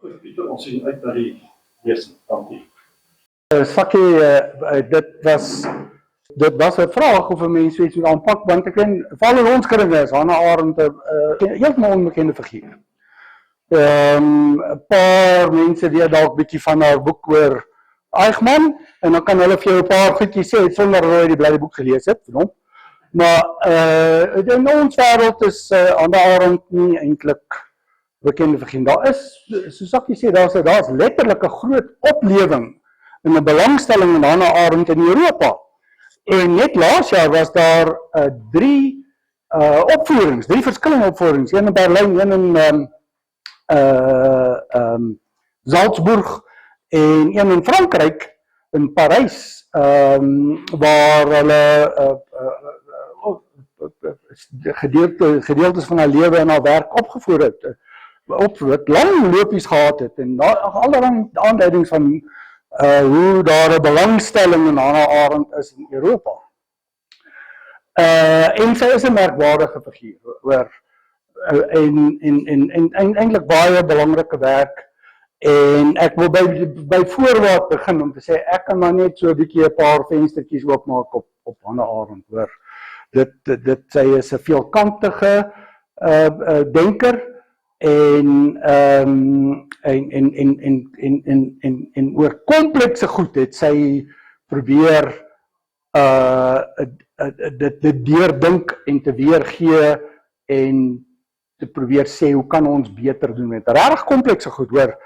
Goed, Pieter, ons sien uit na die lesing. Dankie. Sakkie, dit was 'n vraag of 'n mens iets moet aanpak, want ek ken, val in ons kringe is Hannah Arendt 'n heeltemal onbekende figuur. 'n Paar mense weet dalk bietjie van haar boek oor Eichmann, en dan kan hulle vir jou 'n paar goedjies sê sonder dat hulle die blye boek gelees het van hom. Maar in ons wêreld is Hannah Arendt nie eintlik bekende figuur. Daar is, soos ek sê, daar's letterlik 'n groot oplewing en 'n belangstelling in Hannah Arendt in Europa. En net laas jaar was daar drie opvoerings, drie verskillende opvoerings, een in Berlyn, een in Salzburg en een in Frankryk, in Parys, waar hulle gedeeltes van haar lewe en haar werk opgevoer het, lang lopies gehad het, en allerlei aanduidings van hoe daar 'n belangstelling in Hannah Arendt is in Europa. En sy is 'n merkwaardige figuur, hoor, en eintlik baie belangrike werk, en ek wil by voorwaarde begin om te sê, ek kan maar net so 'n bietjie 'n paar venstertjies oopmaak op Hannah Arendt, hoor. Sy is 'n veelkantige denker, en oor komplekse goed het sy probeer dit deurdink en te weergee en te probeer sê hoe kan ons beter doen met regtig komplekse goed, hoor.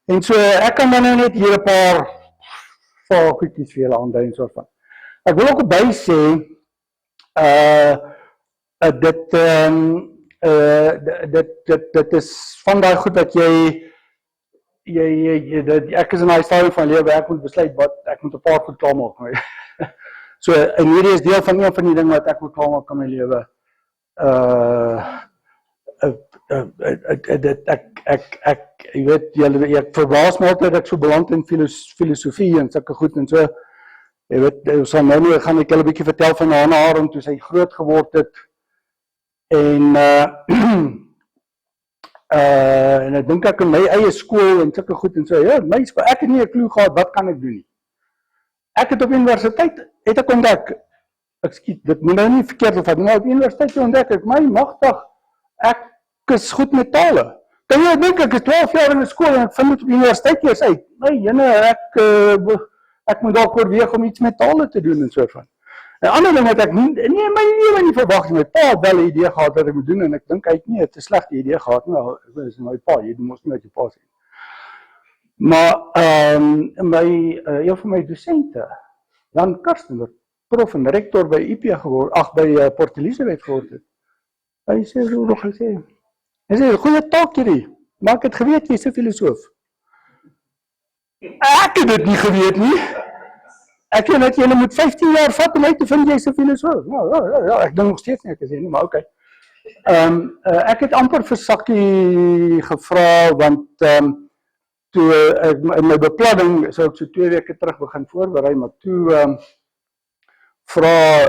En so ek kan dan net hier 'n paar goedjies vir julle aandui soort van. Ek wil ook by sê dit is van daai goed dat ek is in daai stadium van lewe, ek moet besluit wat ek moet 'n paar goed klaarmaak. So en hierdie is deel van een van die dinge wat ek moet klaarmaak in my lewe. Jy weet, ek verbaas my altyd dat ek so beland in filosofie en sulke goed en so. Jy weet, so nou gaan ek julle 'n bietjie vertel van Hannah Arendt toe sy groot geword het. En ek dink ek in my eie skool en sulke goed en so, ja, my skool, ek het nie 'n klou gehad, wat kan ek doen nie. Ek het op universiteit, het ek ontdek, dit moet nou nie verkeerd of wat, maar op universiteit ontdek ek, my magtig, ek is goed met tale. Kan jy dink, ek is 12 jaar in 'n skool en ek vind dit op universiteit eers uit. My jene, ek moet dalk oorweeg om iets met tale te doen en so van. 'n ander ding wat ek my lewe nie verwag nie, my pa het wel 'n idee gehad wat ek moet doen en ek dink hy het nie 'n te slegte idee gehad nie, ek is my pa, jy mos nie met jou pa sê. Maar een van my dosente, Jan Karsten, prof en rektor by IP geword, by Port Elizabeth geword het. Hy sê so nog gesê. Hy sê, goeie taak hierdie, maar ek het geweet jy's 'n filosoof. Ek het dit nie geweet nie. Ek weet dat jy moet 15 jaar vat om uit te vind jy's 'n filosoof. Ja, ek dink nog steeds nie, ek is nie, maar okay. Ek het amper vir Sakkie gevra, want toe in my beplanning sou ek so 2 weke terug begin voorberei, maar toe vra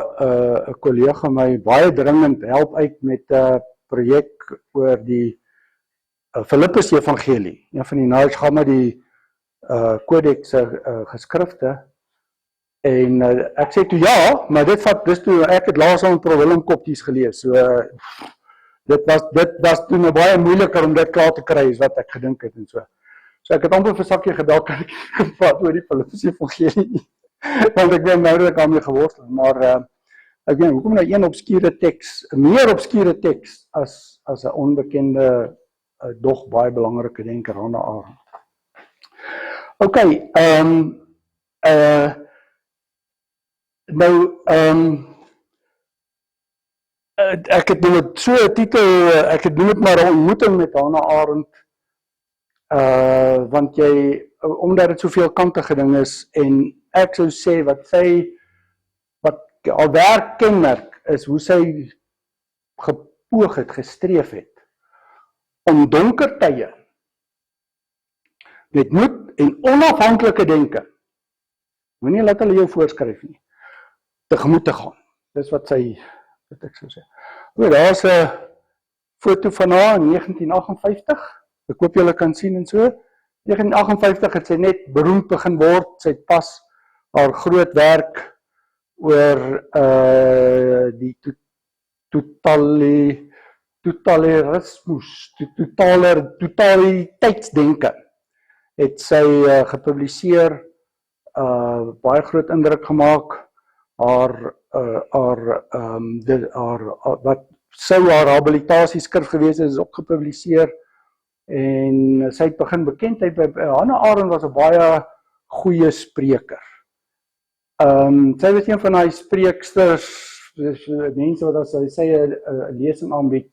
'n kollega my baie dringend help uit met 'n projek oor die Filippus Evangelie, een van die Nars gaan maar die Codex geskrifte. En ek sê toe ja, maar dis toe ek het laas al 'n Willem Kopties gelees. So dit was toe nou baie moeiliker om dit klaar te kry as wat ek gedink het en so. So ek het amper vir Sakkie gebel, kan ek gepraat oor die Filippus Evangelie nie. Want ek ben nou dat aan my geworstel, maar ek weet hoekom nou een obskure teks, meer obskure teks as 'n onbekende dog baie belangrike denker Hannah Arendt. Okay, nou, ek het nou so 'n titel, ek het noem dit maar 'n ontmoeting met Hannah Arendt, want omdat dit soveel kantige ding is, en ek sou sê wat haar werk kenmerk is, hoe sy gepoog het, gestreef het, om donker tye, met moed en onafhanklike denke, moenie laat hulle jou voorskryf nie, tegemoet te gaan. Dis wat ek sou sê. Daar is 'n foto van haar in 1958. Ek hoop julle kan sien en so. 1958 het sy net beroemd begin word. Sy het pas haar groot werk oor die totaliteitsdenke het sy gepubliseer, baie groot indruk gemaak. Wat sou haar habilitasieskrif gewees het, is ook gepubliseer. En sy het begin bekendheid by Hannah Arendt was 'n baie goeie spreker. Sy was een van die spreeksters, mense wat as sy sê 'n lesing aanbied,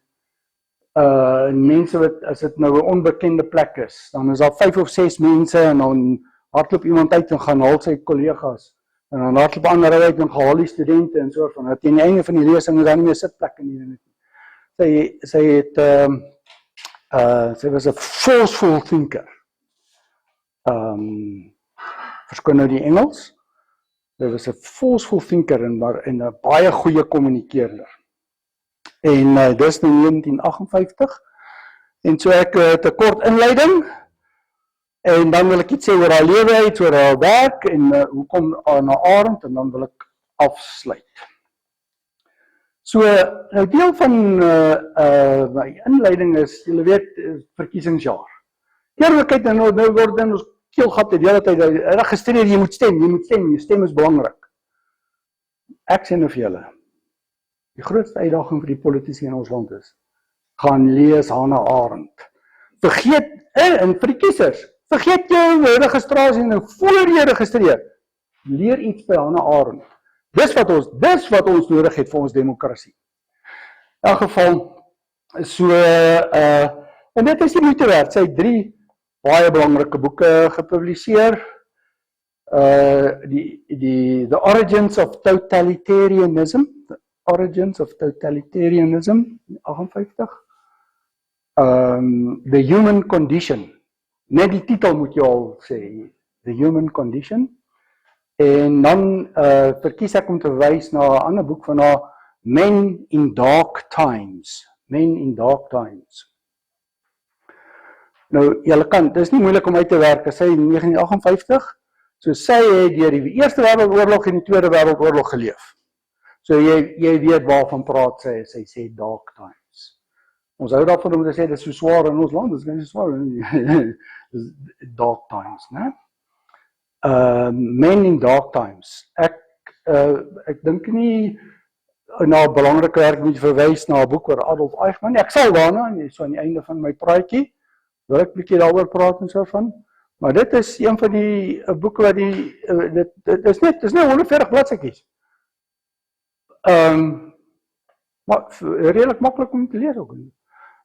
mense wat, as dit nou 'n onbekende plek is, dan is daar 5 of 6 mense en dan hardloop iemand uit en gaan haal sy kollegas. En dan hardloop ander uit en gehaal die studente en so van. Teen die einde van die lesing is daar nie meer sitplekke nie. Sy was 'n forceful thinker. Verskoon nou die Engels. Sy was 'n forceful thinker en 'n baie goeie kommunikeerder. En dis in 1958. En so ek het 'n kort inleiding. En dan wil ek iets sê oor haar lewe, iets oor haar werk en hoekom Hannah Arendt, en dan wil ek afsluit. So, nou deel van my inleiding is, julle weet, verkiesingsjaar. Eerlikheid, nou word in ons keelgat die hele tyd registreer, jy moet stem, jou stem is belangrik. Ek sê nou vir julle, die grootste uitdaging vir die politici in ons land is, gaan lees Hannah Arendt. Vergeet, en vir die kiesers, vergeet jou registrasie nou voor jy registreer. Leer iets by Hannah Arendt. Dis wat ons nodig het vir ons demokrasie. In elk geval, so, en dit is die moeite werd. Sy het 3 baie belangrike boeke gepubliseer. The Origins of Totalitarianism, The 58. The Human Condition. Net die titel moet jy al sê, The Human Condition. En dan verkies ek om te wys na 'n ander boek van haar, Men in Dark Times. Nou, julle kan, dit is nie moeilik om uit te werk, sy in 1958, so sy het deur die Eerste Wêreldoorlog en die Tweede Wêreldoorlog geleef. So jy weet waarvan praat sy sê Dark Times. Ons hou daarvan om te sê, dit is so swaar in ons land, dit is nie so swaar nie. Dark Times, né? Men in Dark Times. Ek dink nie na 'n belangrike werk moet verwys na 'n boek oor Adolf Eichmann. Ek sal daarna, so aan die einde van my praatjie, wil ek 'n bietjie daaroor praat en so van. Maar dit is een van die boeke wat dit is net 140 bladsytjies. Maar redelik maklik om te lees ook.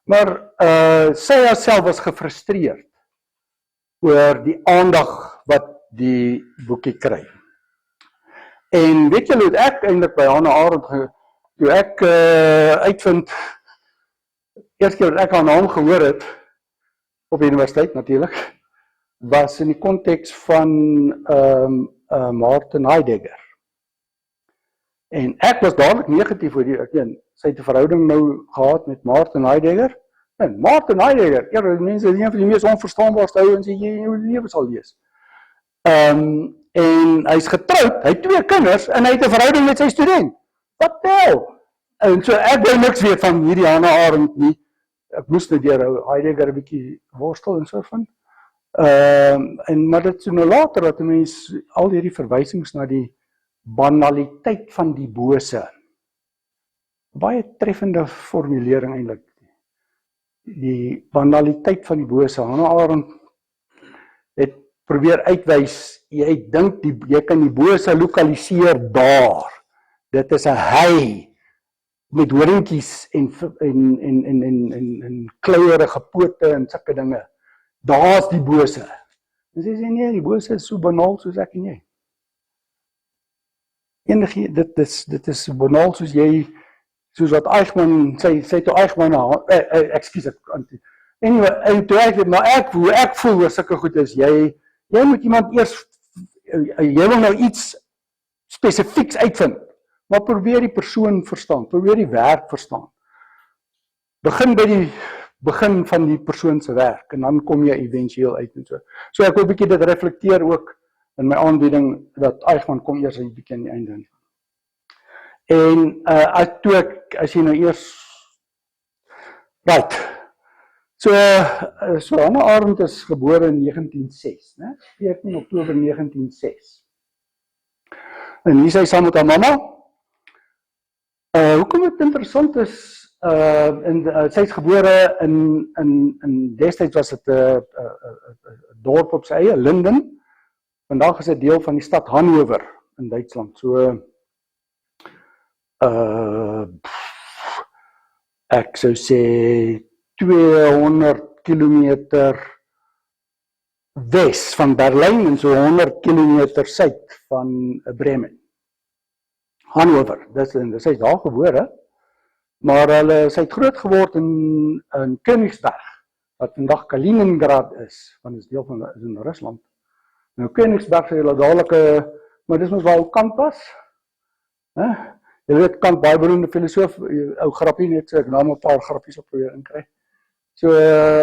Maar sy haarself was gefrustreerd oor die aandag wat die boekie kry. En weet julle hoe ek eintlik by Hannah Arendt, toe ek uitvind, eerste keer wat ek haar naam gehoor het, op die universiteit natuurlik, was in die konteks van Martin Heidegger. En ek was dadelik negatief oor sy het 'n verhouding nou gehad met Martin Heidegger. En Martin Heidegger, mense is een van die mees onverstaanbaarste ouens wat jy in jou lewe sal lees. En hy's getroud, hy het 2 kinders en hy het 'n verhouding met sy student. Wat hel? En so ek wil niks weet van hierdie Hannah Arendt nie. Ek moes net deur Heidegger 'n bietjie worstel en so van. Maar dit so nou later dat 'n mens al hierdie verwysings na die banaliteit van die bose. Baie treffende formulering eintlik. Die banaliteit van die bose. Hannah Arendt het probeer uitwys, jy dink jy kan die bose lokaliseer daar. Dit is 'n hy met horingkies en klouerige pote en sulke dinge. Daar's die bose. En sy sê nee, die bose is so banaal soos ek en jy. Dit is so banaal soos jy, soos wat Eichmann, sy toe Eichmann, ekskuus ek, anyway, en toe ek, maar ek voel oor sulke goed is, jy moet iemand eers, jy wil nou iets spesifieks uitvind, maar probeer die persoon verstaan, probeer die werk verstaan. Begin by die begin van die persoon se werk en dan kom jy eventueel uit en so. So ek wil 'n bietjie dit reflekteer ook in my aanbieding dat Eichmann kom eers 'n bietjie aan die einde. En as jy nou eers right. So Hannah Arendt is gebore in 1906, né? 14 Oktober 1906. En hier sy saam met haar mamma. Hoekom dit interessant is, sy is gebore in destyds was dit 'n dorp op sy eie, Linden. Vandag is dit deel van die stad Hannover in Duitsland. So ek sou sê 200 kilometer wes van Berlyn en so 100 kilometer suid van Bremen. Hannover, sy is daar gebore, maar sy het groot geword in Königsberg, wat vandag Kaliningrad is, want dit is deel van in Rusland. Nou Königsberg sê hulle dadelik, maar dis mos waar Kant was. Jy weet, Kant, baie beroemde filosoof, ou grappie net, so ek nou 'n paar grappies op probeer inkry. So,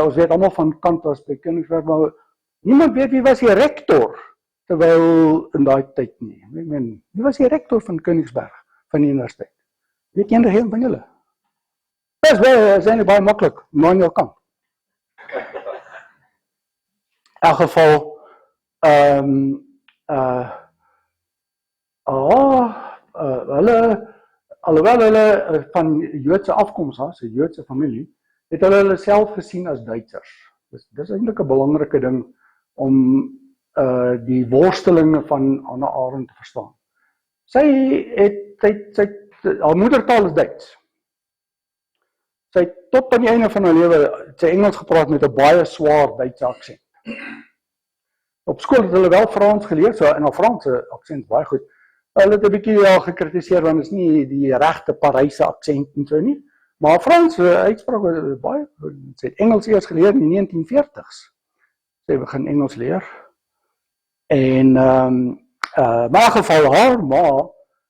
ons weet almal van Kant was by Königsberg, maar niemand weet wie was die rektor, terwyl in daai tyd nie. Ek meen, wie was die rektor van Königsberg, van die universiteit? Weet enige een van julle? Dis eintlik baie maklik, Immanuel Kant. In elk geval, alhoewel hulle van Joodse afkoms was, 'n Joodse familie, het hulle self gesien as Duitsers. Dis eintlik 'n belangrike ding om die worstelinge van Hannah Arendt te verstaan. Haar moedertaal is Duits. Sy het tot aan die einde van haar lewe sy Engels gepraat met 'n baie swaar Duitse aksent. Op skool het hulle wel Frans geleer, so en haar Franse aksent baie goed. Hulle het 'n bietjie gekritiseer want is nie die regte Paryse aksent en so nie. Maar Frans uitspraak was baie goed. Sy het Engels eers geleer in die 1940s. Sy begin Engels leer. En in 'n geval haar ma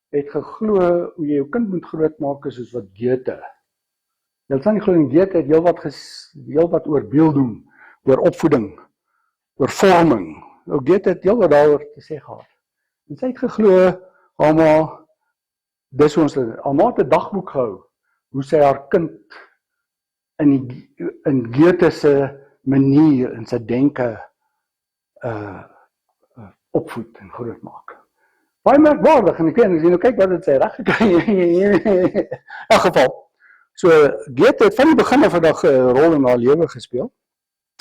het geglo hoe jy jou kind moet grootmaak soos wat Goethe. Jy sal nie glo en Goethe het heel wat oor beelding, oor opvoeding, oor vorming. Goethe het heel wat daaroor te sê gehad. En sy het geglo, haar ma het 'n dagboek gehou, hoe sy haar kind in Goethe se manier en sy denke opvoed en grootmaak. Baie merkwaardig, en ek weet, as jy nou kyk wat het sy reg gekry, in elk geval. So, Goethe het van die begin af 'n rol in haar lewe gespeel.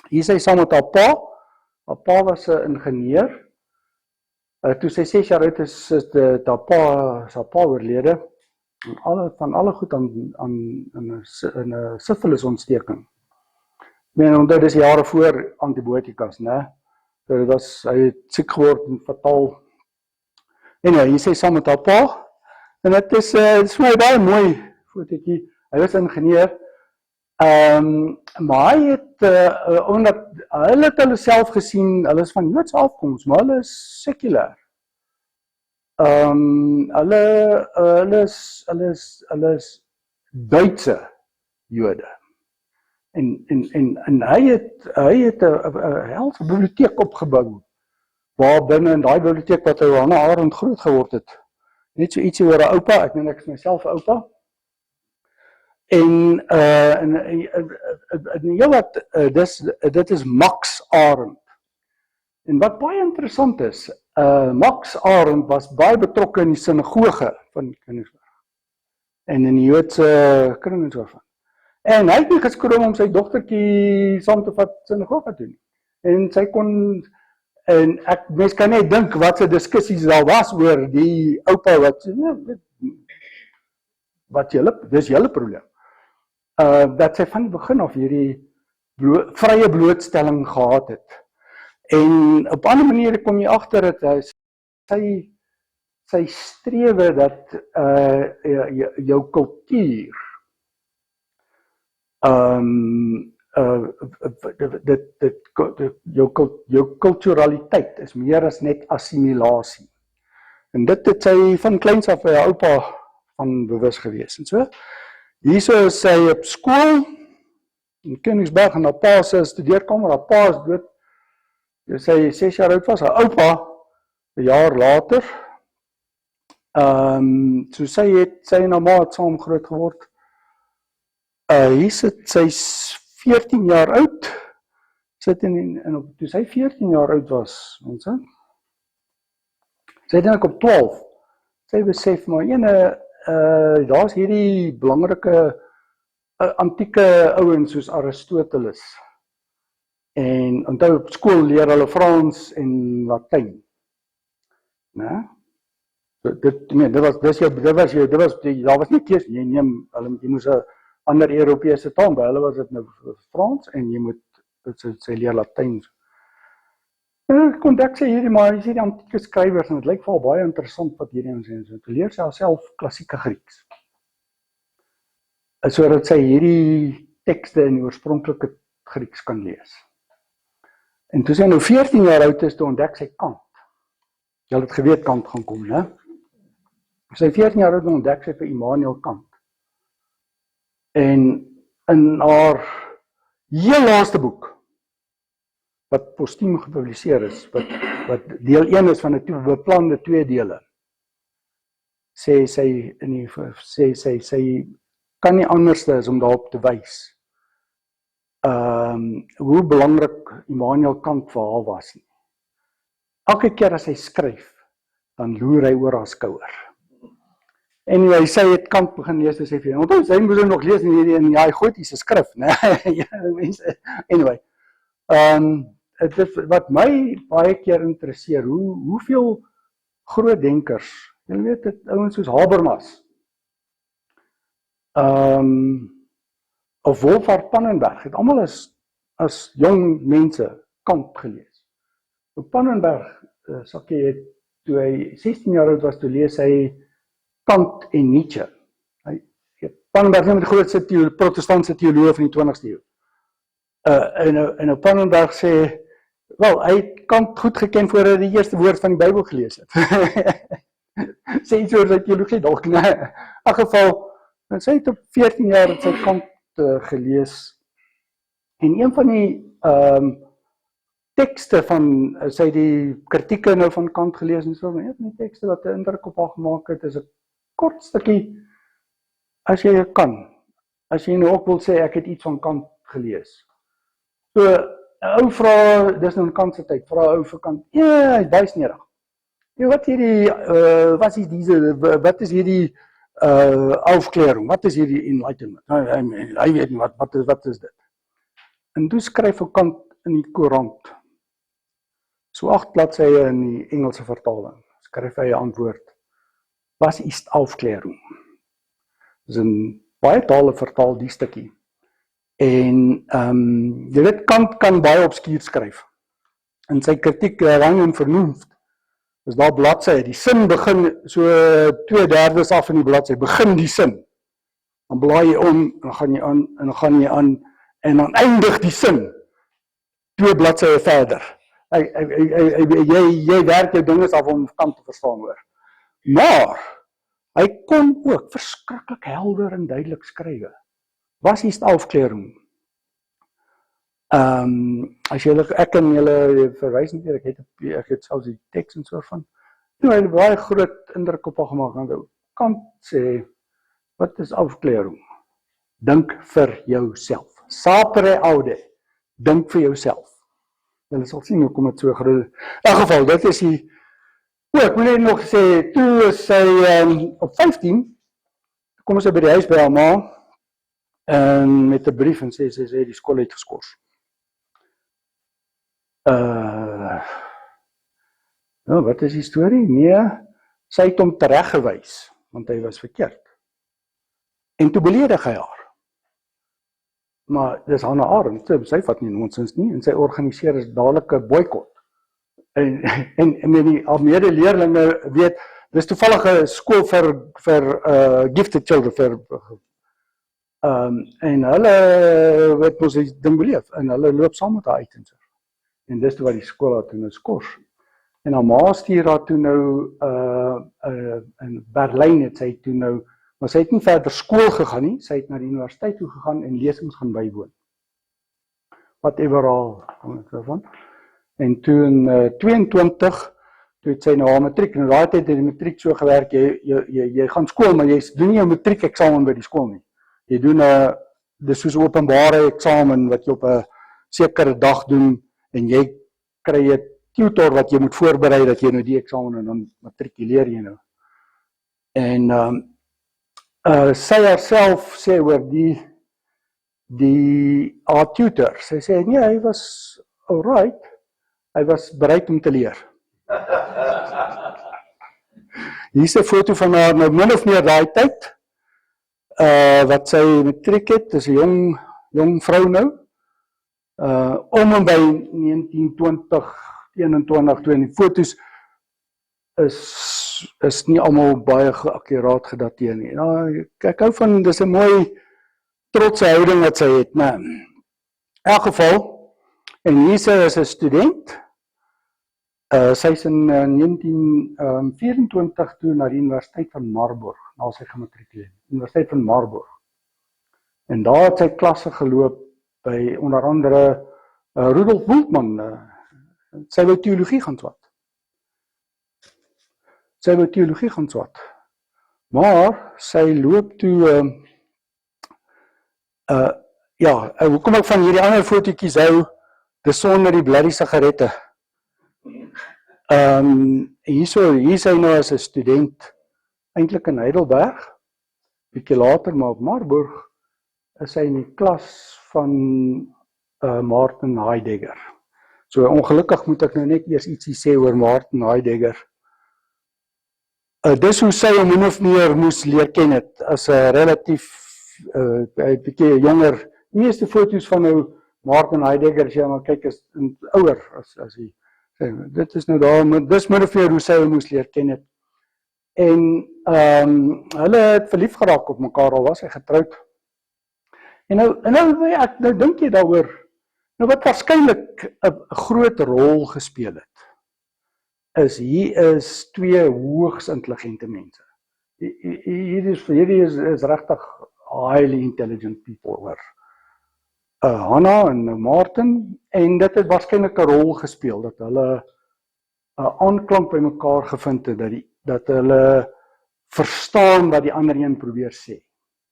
Hier is sy saam met haar pa. Haar pa was 'n ingenieur. Toe sy 6 jaar oud is haar pa oorlede. Van alle goed aan 'n syfilisontsteking. Onthou dis jare voor antibiotikas, né? Hy het siek geword en fataal. En hier is sy saam met haar pa. En dit is vir my baie mooi fotootjie. Hy was ingenieur. Maar hy het, omdat hulle het hulle self gesien, hulle is van Joodse afkoms, maar hulle is sekulêr. Hulle is Duitse Jode. En hy het 'n helse biblioteek opgebou, waar binne in daai biblioteek wat hy Hannah Arendt groot geword het. Net so ietsie oor 'n oupa, ek meen ek is myself 'n oupa. En dit is Max Arendt. En wat baie interessant is, Max Arendt was baie betrokke in die sinagoge van Königsberg. En in die Joodse kring en so van. En hy het nie geskroom om sy dogtertjie saam te vat sinagoge toe nie. En sy kon, en mens kan net dink wat se diskussies daar was oor die oupa dis julle probleem. Dat sy van die begin af hierdie vrye blootstelling gehad het. En op 'n ander manier kom jy agter dat sy strewe dat jou kultuur jou kulturaliteit is meer as net assimilasie. En dit het sy van kleins af by haar oupa van bewus gewees en so. Hierso is sy op skool, in Koningsberg en haar pa se studeerkamer, haar pa is dood, toe sy 6 jaar oud was, haar oupa, 'n jaar later, so sy en haar ma het saam groot geword. Hier sit, sy's 14 jaar oud, sit toe sy 14 jaar oud was, mense, sy het eintlik op 12, sy besef maar daar's hierdie belangrike antieke ouens soos Aristoteles, en onthou op skool leer hulle Frans en Latyn, né? Daar was nie keus, jy moes 'n ander Europese taal, by hulle was dit nou Frans, en sy leer Latyn. Ek ontdek sy hierdie, maar hierdie antieke skrywers, en het lyk vir haar baie interessant wat hierdie ons sê, so leer sy haarself klassieke Grieks, sodat sy hierdie tekste in die oorspronklike Grieks kan lees. En toe sy nou 14 jaar oud is, toe ontdek sy Kant. Jy het geweet Kant gaan kom, né? Sy 14 jaar oud ontdek sy vir Immanuel Kant. En in haar heel laaste boek, wat postuum gepubliseer is, wat deel 1 is van 'n beplande 2 dele, sê sy kan nie anders as om daarop te wys hoe belangrik Immanuel Kant vir haar was nie. Elke keer as hy skryf, dan loer hy oor haar skouer. En sy het Kant begin lees, en sê vir hom, sy moes hom nog lees, en hy gooi die se skrif, né? Anyway, wat my baie keer interesseer, hoeveel groot denkers, jy weet dit, ouens soos Habermas, of Wolfhard Pannenberg, het almal as jong mense Kant gelees. Pannenberg, Sakkie het, toe hy 16 jaar oud was, toe lees hy Kant en Nietzsche. Pannenberg is die grootste protestantse teoloog van die 20ste eeu. En Pannenberg sê, wel, hy het Kant goed geken voor hy die eerste woord van die Bybel gelees het. Sê iets oor sy teologie, dalk, nee. In elk geval, sy het op 14 jaar het sy Kant gelees. En een van die tekste van, sy die kritieke nou van Kant gelees, en so, een van die tekste wat 'n indruk op haar gemaak het, is 'n kort stukkie, as jy kan, as jy nou ook wil sê, ek het iets van Kant gelees. So, 'n ou vra, dis nou in Kant se tyd, vra 'n ou vir Kant, hy is baie snerig. Wat is hierdie Aufklärung, wat is hierdie Enlightenment? Hy weet nie, wat is dit? En toe skryf Kant in die koerant, so 8 bladsye in die Engelse vertaling, skryf hy 'n antwoord, was ist Aufklärung? Dis in baie tale vertaal die stukkie. En jy weet, Kant kan baie obskuur skryf. In sy kritiek Rang en Vernunft, is daar bladsye, die sin begin so 2/3 af in die bladsy, begin die sin. Dan blaai jy om, en dan gaan jy aan, en dan gaan jy aan, en dan eindig die sin 2 bladsye verder. Jy werk jou dinges af om Kant te verstaan, hoor. Maar, hy kon ook verskriklik helder en duidelik skrywe. Was ist Aufklärung? As julle, ek kan julle verwys nie, ek het selfs die teks en so van, hy het baie groot indruk op haar gemaak, want Kant sê, wat is Aufklärung? Dink vir jouself. Sapere aude, dink vir jouself. Julle sal sien, hoe kom het so groot. In elk geval, dit is die, ek wil net nog sê, toe is sy op 15, kom sy by die huis by haar ma, en met 'n brief, en sê, die skool het geskort. Wat is die storie? Nee, sy het hom tereggewys, want hy was verkeerd. En toe beledig hy haar. Maar dis Hannah Arendt, sy vat nie nonsens nie, en sy organiseer is dadelik 'n boikot. En die medeleerlinge weet, dis toevallig 'n skool vir gifted children, en hulle het mos die ding beleef, en hulle loop saam met haar uit en so. En dis toe wat die skool haar toe nou skors. En haar ma stuur haar toe nou, in Berlyn het sy toe nou, maar sy het nie verder skool gegaan nie, sy het na die universiteit toe gegaan en lesings gaan bywoon. whatever al, van. En toe in 22, toe het sy nou haar matriek, en daai tyd het die matriek so gewerk, jy gaan skool, maar jy doen nie 'n matriekeksamen by die skool nie. Jy doen dis soos 'n openbare eksamen wat jy op 'n sekere dag doen, en jy kry 'n tutor wat jy moet voorberei dat jy nou die eksamen en dan matrikuleer jy nou. En sy haarself sê oor haar tutor, sy sê nee, hy was alright, hy was bereid om te leer. Hier is 'n foto van haar nou min of meer daai tyd, wat sy matriek het, dis 'n jong vrou nou, om en by 1920, 21, toe, en die foto's is nie almal baie geakkuraat gedateer nie. Nou, ek hou van, dis 'n mooi trotse houding wat sy het, maar in elk geval, en hier is 'n student, sy is in 1924 toe na die Universiteit van Marburg, na sy gematrikuleer, Universiteit van Marburg. En daar het sy klasse geloop by onder andere Rudolf Bultmann, sy wou teologie gaan swat. Maar sy loop toe, hoekom ek van hierdie ander fotootjies hou, dis sonder die bloody sigarette. Hier is hy nou as 'n student, eintlik in Heidelberg, bietjie later, maar op Marburg, is hy in die klas van Martin Heidegger. So ongelukkig moet ek nou net eers ietsie sê oor Martin Heidegger. Dis hoe sy hom min of meer moes leer ken het, as 'n relatief, bietjie jonger. Die meeste foto's van nou Martin Heidegger, as jy maar kyk, is ouer as hy. Dit is nou daar, dis min of meer hoe sy hom moes leer ken het. En hulle het verlief geraak op mekaar, al was hy getroud. En nou dink jy daaroor, nou wat waarskynlik 'n groot rol gespeel het, hier is twee hoogs intelligente mense. Hierdie is regtig highly intelligent people hoor. Hannah en Martin, en dit het waarskynlik 'n rol gespeel, dat hulle 'n aanklank by mekaar gevind het, dat hulle verstaan wat die ander een probeer sê,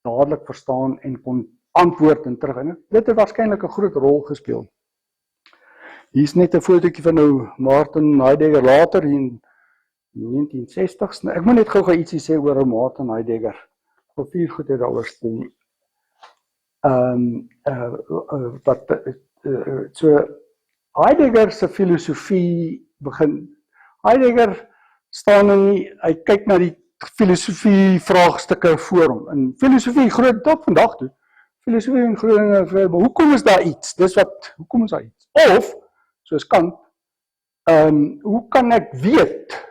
dadelik verstaan en kon antwoord en terug, en dit het waarskynlik 'n groot rol gespeel. Hier is net 'n fotootjie van nou Martin Heidegger later in 1960s. Ek moet net gou ietsie sê oor Martin Heidegger. Ek wil 4 goed daaroor sê. So Heidegger se filosofie begin. Heidegger staan hy kyk na die filosofie vraagstukke voor hom. En filosofie groot tot vandag toe. Filosofie en groot, hoekom is daar iets? Hoekom is daar iets? Of soos Kant, hoe kan ek weet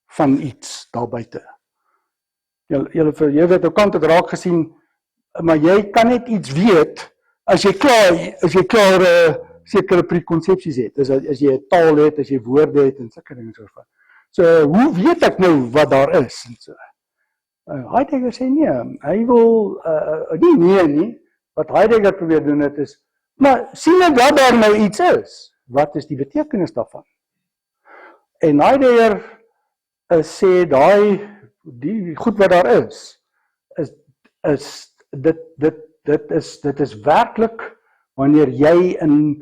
van iets daar buite? Jy weet, Kant het raak gesien, maar jy kan net iets weet as jy klaar sekere prekonsepsies het, as jy 'n taal het, as jy woorde het en sulke dinge so van. So, hoe weet ek nou wat daar is? En so. Heidegger sê nee, hy wil nie, wat Heidegger probeer doen het is, maar sien ek wat daar nou iets is? Wat is die betekenis daarvan? En Heidegger sê die goed wat daar is dit is werklik wanneer jy in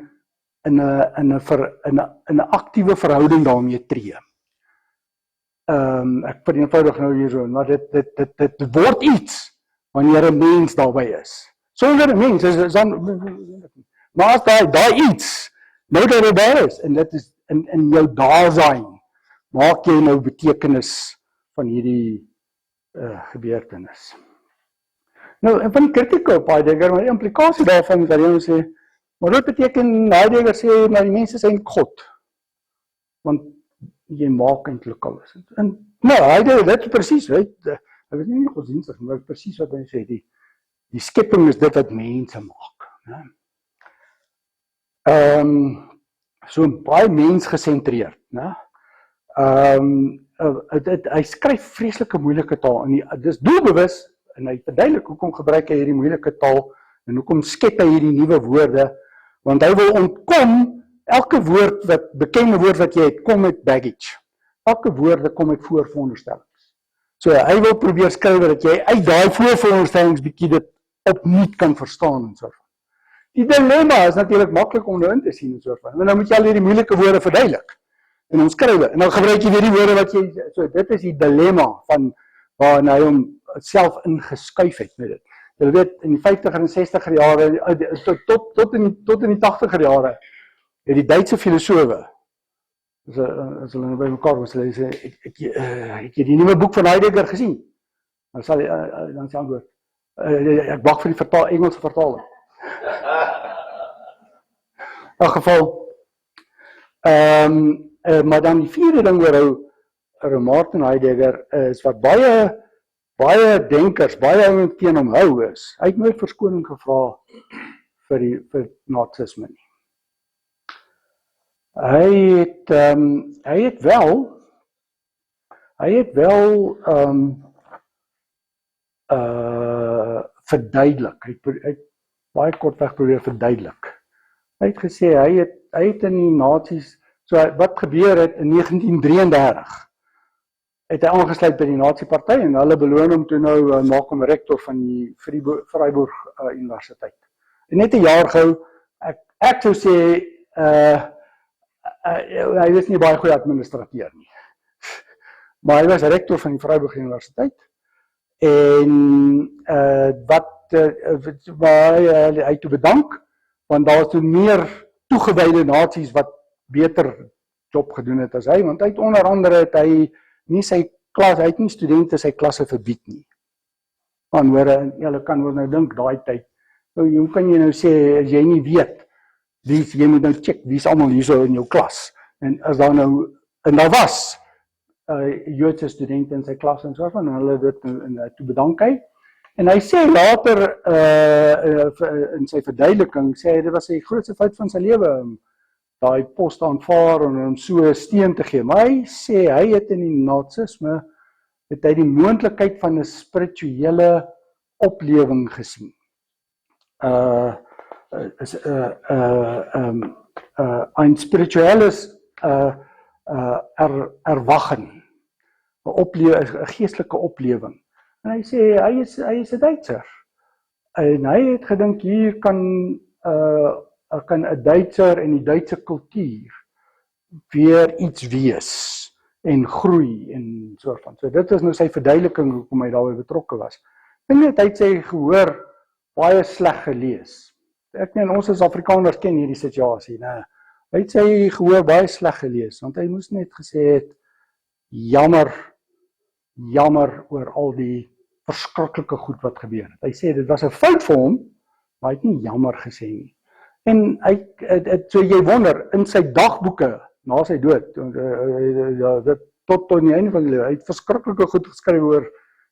'n aktiewe verhouding daarmee tree. Ek vereenvoudig nou hier so, maar dit word iets wanneer 'n mens daarby is. Sonder 'n mens is dan, maar as daai iets nou dat dit daar is, en dit is in jou daarsyn, maak jy nou betekenis van hierdie gebeurtenis. Nou, en van kritiek op Heidegger, maar die implikasie daarvan is dat jy sê, maar dit beteken, Heidegger sê, maar die mense is eintlik God. Want jy maak eintlik alles. En nou, Heidegger, dit is presies, weet, hy weet nie godsdienstig, maar presies wat hy sê, die skepping is dit wat mense maak. Ne? So baie mensgesentreerd, né? Hy skryf vreeslike moeilike taal, en dis doelbewus, en hy verduidelik hoekom gebruik hy hierdie moeilike taal, en hoekom skep hy hierdie nuwe woorde, Want hy wil ontkom, elke bekende woord wat jy het, kom met baggage. Elke woorde kom met voorveronderstellings. So hy wil probeer skryf dat jy uit daai voorveronderstellings bietjie dit opnuut kan verstaan en so. Die dilemma is natuurlik maklik om nou in te sien en so van. Want nou moet jy al hierdie moeilike woorde verduidelik en omskryf. En dan gebruik jy weer die woorde wat jy so dit is die dilemma van waar hy hom self ingeskuif het met dit. Jy weet in die 50er en 60er jare tot in die 80er jare het die Duitse filosowe as hulle nou by mekaar was, hulle sê ek het die nuwe boek van Heidegger gesien. Dan sal dan sê antwoord ek wag vir die Engelse vertaling. In geval maar dan die vierde ding oor Martin Heidegger is wat baie denkers, baie ouens teen hom hou is. Hy het nooit verskoning gevra vir nazisme nie. Hy het wel verduidelik. Hy het baie kortweg probeer verduidelik. Hy het gesê hy het in die nazi's, so wat gebeur het in 1933 het hy aangesluit by die Nazi-party en hulle beloon hom toe nou maak hom rektor van die Freiburg Universiteit. En net 'n jaar gehou, ek sou sê hy was nie baie goeie administrateur nie. Maar hy was rektor van die Freiburg Universiteit en waar hy toe bedank, want daar was toe meer toegewyde nazi's wat beter job gedoen het as hy, want hy het onder andere hy het nie studente sy klasse verbied nie. Want julle kan nou dink daai tyd, hoe kan jy nou sê as jy nie weet, jy moet nou check wie is almal hierso in jou klas. En as daar nou en daar was Joodse studente in sy klas en so van, en hulle dit nou toe bedank hy. En hy sê later in sy verduideliking, sê hy dit was sy grootste fout van sy lewe, daai pos te aanvaar en hom so steun te gee. Maar hy sê hy het in die nazisme het hy die moontlikheid van 'n spirituele oplewing gesien. Ein spirituelles erwachen, 'n geestelike oplewing. En hy sê hy is 'n Duitser. En hy het gedink hier kan 'n Duitser en die Duitse kultuur weer iets wees en groei en so van. So dit is nou sy verduideliking hoekom hy daarbey betrokke was. Ek dink hy het sy gehoor baie sleg gelees. Ek meen ons as Afrikaners ken hierdie situasie, né? Hy het sy gehoor baie sleg gelees, want hy moes net gesê het jammer oor al die verskriklike goed wat gebeur het. Hy sê dit was 'n fout vir hom, maar hy het nie jammer gesê nie. En so jy wonder, in sy dagboeke, na sy dood, tot die einde van die lewe, hy het verskriklike goed geskryf oor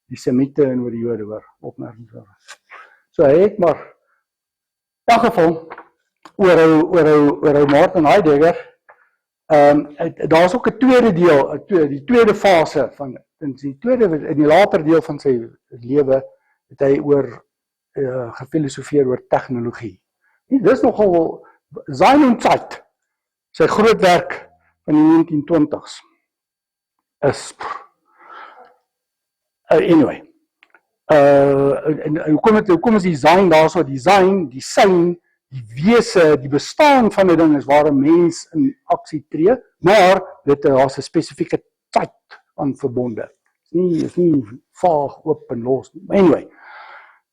die Semiete en oor die Jode, oor opmerkings. So hy het maar, in elk geval, oor Martin Heidegger, daar is ook 'n tweede deel, die tweede fase van, in die later deel van sy lewe, het hy oor gefilosofeer oor tegnologie. Dis nogal Sein und Zeit, sy groot werk van die 1920s is anyway. Hoekom is die Sein daarso, die Sein, die sein, die wese, die bestaan van 'n ding is waar 'n mens in aksie tree, maar daar's 'n spesifieke tyd aan verbonde. Is nie vaag, oop en los nie. Anyway,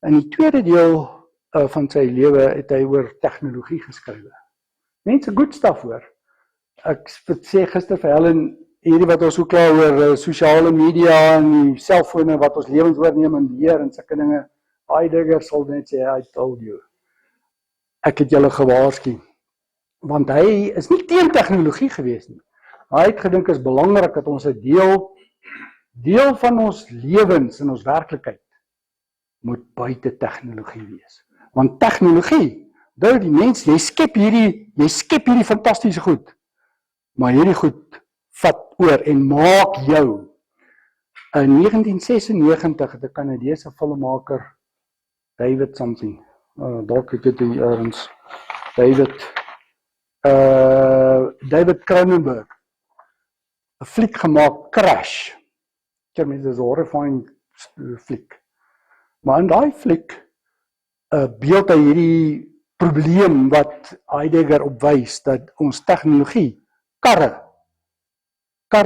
in die tweede deel van sy lewe het hy oor tegnologie geskryf. Mense good stuff hoor. Ek sê gister vir Helen, hierdie wat ons so klaar oor sosiale media en die selfone wat ons lewens oorneem en beheer en sulke dinge. Heidegger sal net sê, I told you. Ek het julle gewaarsku. Want hy is nie teen tegnologie gewees nie. Hy het gedink is belangrik dat ons 'n deel van ons lewens en ons werklikheid moet buite tegnologie wees. Want tegnologie, die mens, jy skep hierdie fantastiese goed, maar hierdie goed vat oor en maak jou. In 1996 het 'n Kanadese filmmaker, David something, dalk het dit hier ergens David Cronenberg 'n fliek gemaak, Crash. Dit is 'n horrifying fliek. Maar in daai fliek beeld hy hierdie probleem wat Heidegger opwys, dat ons tegnologie, karre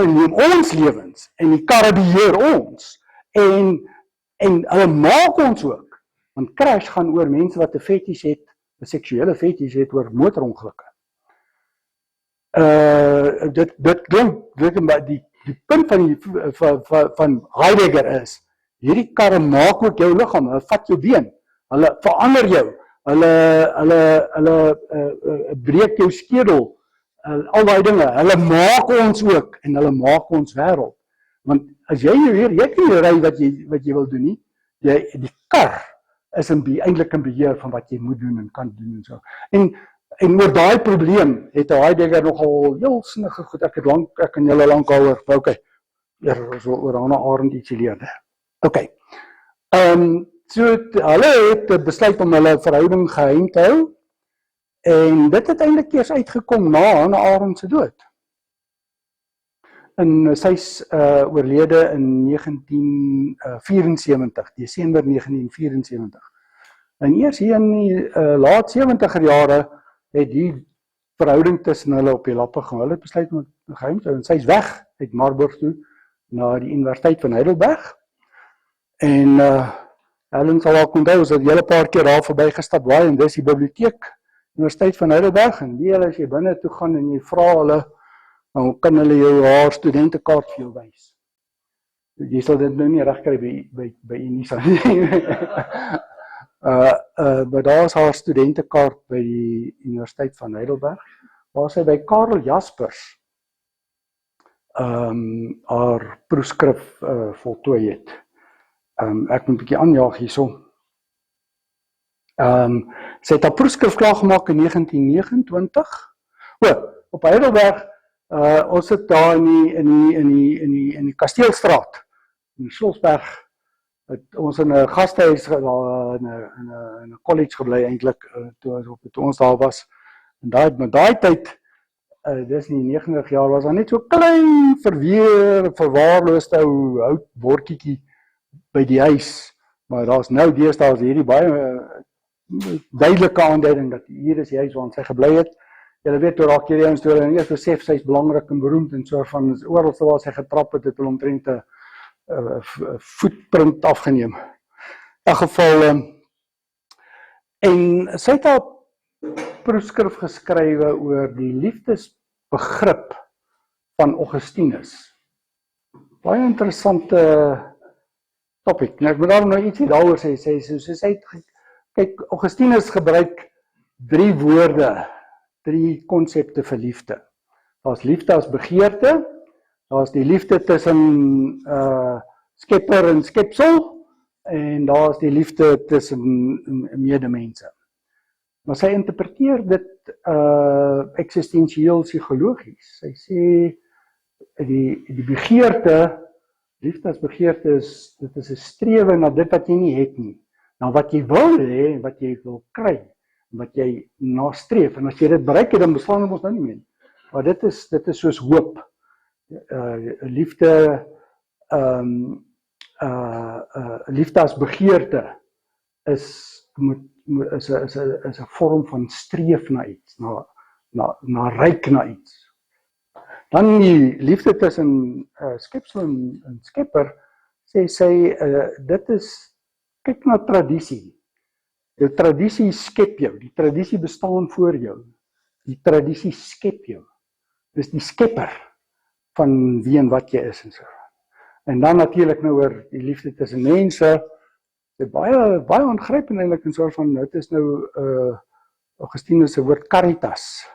neem ons lewens en die karre beheer ons en hulle maak ons ook, want Crash gaan oor mense wat 'n fetish het, 'n seksuele fetish het oor motorongelukke. Dit klink die punt van Heidegger is, hierdie karre maak ook jou liggaam, hulle vat jou been, hulle verander jou, hulle breek jou skedel, al daai dinge, hulle maak ons ook en hulle maak ons wêreld. Want as jy kan nie ry wat jy wil doen nie, die kar is eintlik in beheer van wat jy moet doen en kan doen en so. En oor daai probleem het Heidegger nogal heel sinnige goed, ek kan julle lank daaroor, okay, so oor Hannah Arendt ietsie leer. Okay. So hulle het besluit om hulle verhouding geheim te hou, en dit het eintlik eers uitgekom na Hannah Arendt se dood. En sy's oorlede in 1974, Desember 1974. En eers hier in die laat 70er jare het die verhouding tussen hulle op die lappe gaan. Hulle het besluit om geheim te hou, en sy's weg uit Marburg toe na die Universiteit van Heidelberg. En Helen sal ook onthou, ons het 'n hele paar keer daar verby gestap, en dis die biblioteek, Universiteit van Heidelberg, en as jy binne toe gaan en jy vra hulle, dan kan hulle jou haar studentekaart vir jou wys. Jy sal dit nou nie reg kry by Unisa nie. Maar daar is haar studentekaart by die Universiteit van Heidelberg, waar sy by Karl Jaspers haar proefskrif voltooi het. Ek moet 'n bietjie aanjaag hierso. Sy het haar proefskrif klaargemaak in 1929. Op Heidelberg, ons sit daar in die Kasteelstraat, in Schlossberg. Ons in 'n gastehuis in 'n college gebly eintlik, toe ons daar was. En daai tyd, dis in die 90 jaar, was daar net so klein verwaarloosde ou houtbordjiekie by die huis. Maar daar's nou deesdae hierdie baie duidelike aanduiding dat hier is die huis waar sy gebly het. Julle weet hoe raak hierdie ouens toe hulle eers besef sy's belangrik en beroemd en so van oral waar sy getrap het, het hulle omtrent 'n footprint afgeneem. In elk geval, en sy het haar proefskrif geskrywe oor die liefdesbegrip van Augustinus. Baie interessante topic. Ek moet daarom nou ietsie daaroor sê. Kyk, Augustinus gebruik 3 woorde, 3 konsepte vir liefde. Daar's liefde as begeerte, daar's die liefde tussen skepper en skepsel, en daar's die liefde tussen medemense. Maar sy interpreteer dit eksistensieel psigologies. Sy sê die begeerte, liefde as begeerte dit is 'n strewe na dit wat jy nie het nie, na wat jy wil hê, wat jy wil kry, wat jy nastreef, en as jy dit bereik het, dan beslaan ons nou nie meer. Maar dit is soos hoop. Liefde as begeerte is 'n vorm van streef na iets, na reik na iets. Dan die liefde tussen skepsel en skepper, sê sy, dit is, kyk na tradisie. Die tradisie skep jou, die tradisie bestaan voor jou, die tradisie skep jou. Dis die skepper van wie en wat jy is en so. En dan natuurlik nou oor die liefde tussen mense, dit baie aangrypend eintlik, en so van, dit is nou Augustinus se woord caritas,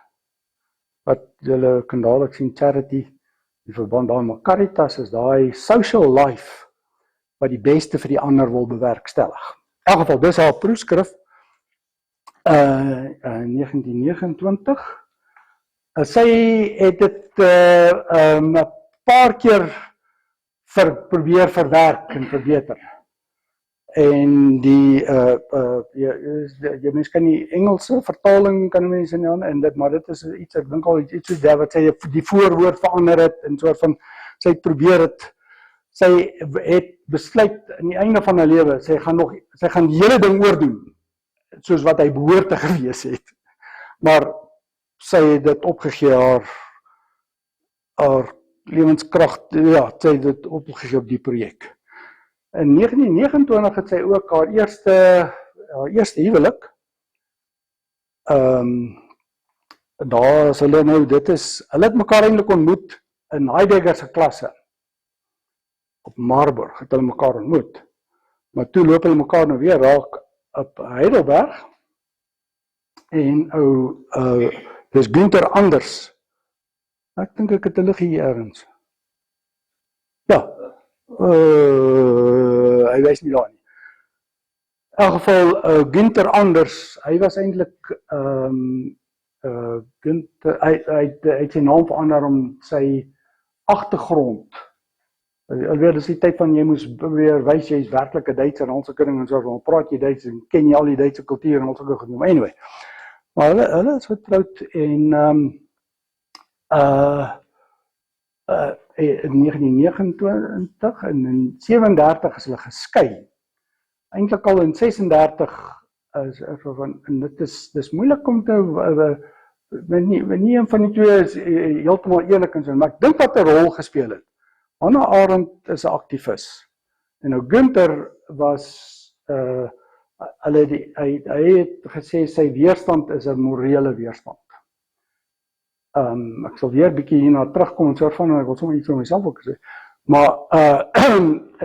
wat julle kan dadelik sien, charity, die verband daar, maar caritas is daai social life, wat die beste vir die ander wil bewerkstellig. In elk geval, dis haar proefskrif, 1929. Sy het dit 'n paar keer probeer verwerk en verbeter. en jy mens kan die Engelse vertaling kan mense nie aan, en maar dit is iets, ek dink al iets soos daar wat sy die voorwoord verander het, en soort van, sy het probeer het, sy het besluit aan die einde van haar lewe, sy gaan die hele ding oordoen, soos wat hy behoort te gewees het. Maar sy het dit opgegee, haar lewenskrag, ja, sy het dit opgegee op die projek. In 1929 het sy ook haar eerste huwelik. Daar is hulle nou, hulle het mekaar eintlik ontmoet in Heidegger se klasse. Op Marburg het hulle mekaar ontmoet. Maar toe loop hulle mekaar nou weer raak op Heidelberg. En dis Günther Anders. Ek dink ek het hulle hier ergens. Ja. Hy wys nie daar nie. In elk geval, Günther Anders, hy was eintlik, hy het sy naam verander om sy agtergrond. Alweer, dis die tyd van jy moes weer wys, jy is werklik 'n Duitser en al sulke dinge en so, dan praat jy Duits en ken jy al die Duitse kultuur en al sulke genoem. Anyway, maar hulle is getrouwd en in 1929 en in 37 is hulle geskei. Eintlik al in 36 en dit is moeilik om te nie een van die twee is heeltemal eerlik en so, maar ek dink wat 'n rol gespeel het. Hannah Arendt is 'n aktivis. En nou Günther was hy het gesê sy weerstand is 'n morele weerstand. Ek sal weer 'n bietjie hierna terugkom en soort van, ek wil sommer iets van myself ook sê. Maar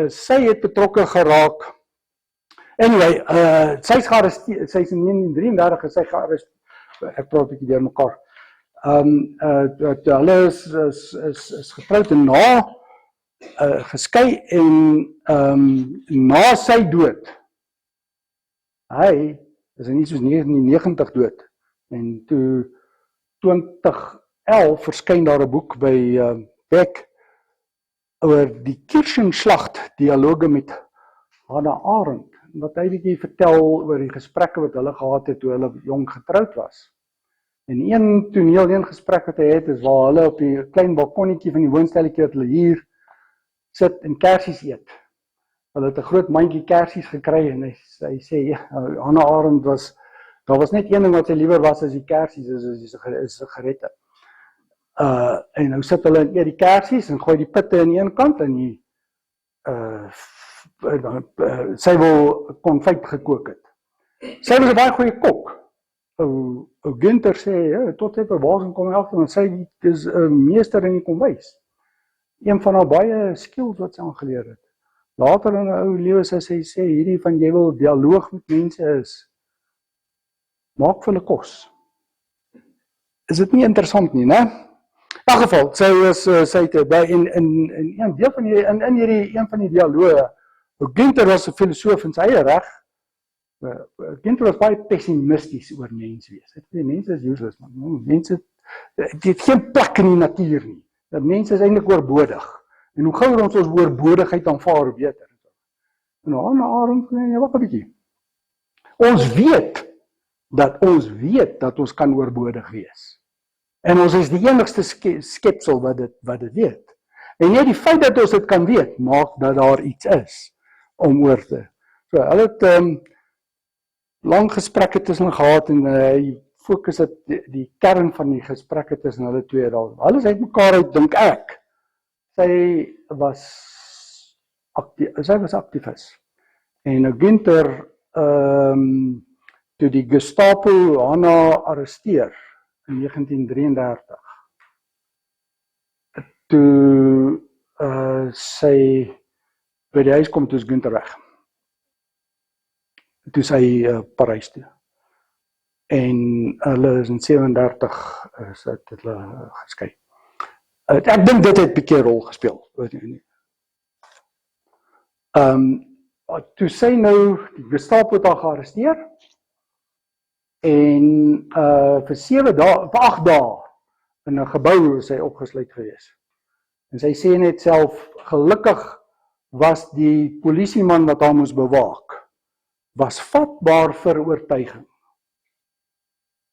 sy het betrokke geraak. Anyway, sy is gearresteer, sy is in 1933 sy gearresteer. Ek praat 'n bietjie deur mekaar. Hulle is getrouwd en geskei en na sy dood, hy is in iets soos 1990 dood, en toe 2011 verskyn daar 'n boek by Beck oor die Kirchenschlacht dialoge met Hannah Arendt, wat hy bietjie vertel oor die gesprekke wat hulle gehad het toe hulle jong getroud was. En een gesprek wat hy het is waar hulle op die klein balkonnetjie van die woonstelletjie wat hulle hier sit en kersies eet. Hulle het 'n groot mandjie kersies gekry en hy sê, Hannah Arendt daar was net een ding wat sy liewer was as die kersies, is sigarette. En nou sit hulle en eet die kersies en gooi die pitte aan die een kant en sy wil konfyt gekook het. Sy was 'n baie goeie kok. Günther sê, tot sy verbasing kom hy agter en sy is 'n meester in die kombuis. Een van haar baie skills wat sy aangeleer het. Later in 'n ou lewe sy sê hierdie van jy wil dialoog met mense is, maak vir hulle kos. Is dit nie interessant nie, né? In elk geval, sy het by in een deel van een van die dialoge, Günther was 'n filosoof in sy eie reg. Günther was baie pessimisties oor menswees. Mense is useless, man. Mense het geen plek in die natuur nie. Mense is eintlik oorbodig. En hoe gouer ons oorbodigheid aanvaar, hoe beter. En Hannah Arendt, wag 'n bietjie. Ons weet dat ons kan oorbodig wees. En ons is die enigste skepsel wat dit weet. En net die feit dat ons dit kan weet, maak dat daar iets is om oor te. So, hulle het lang gesprekke tussen gehad en hy fokus het die kern van die gesprekke tussen hulle twee daar. Alles uit mekaar uit, dink ek. Sy was aktivis. En Günther, toe die Gestapo Hannah arresteer in 1933. Toe sy by die huis kom, toe is Günther weg. Toe sy Parys toe. En hulle is in 37 het hulle geskei. Ek dink dit het 'n bietjie rol gespeel. Toe sy nou, die Gestapo het haar gearresteer en vir 8 dae in 'n gebou is sy opgesluit gewees. En sy sê net self, gelukkig was die polisieman wat haar moes bewaak was vatbaar vir oortuiging.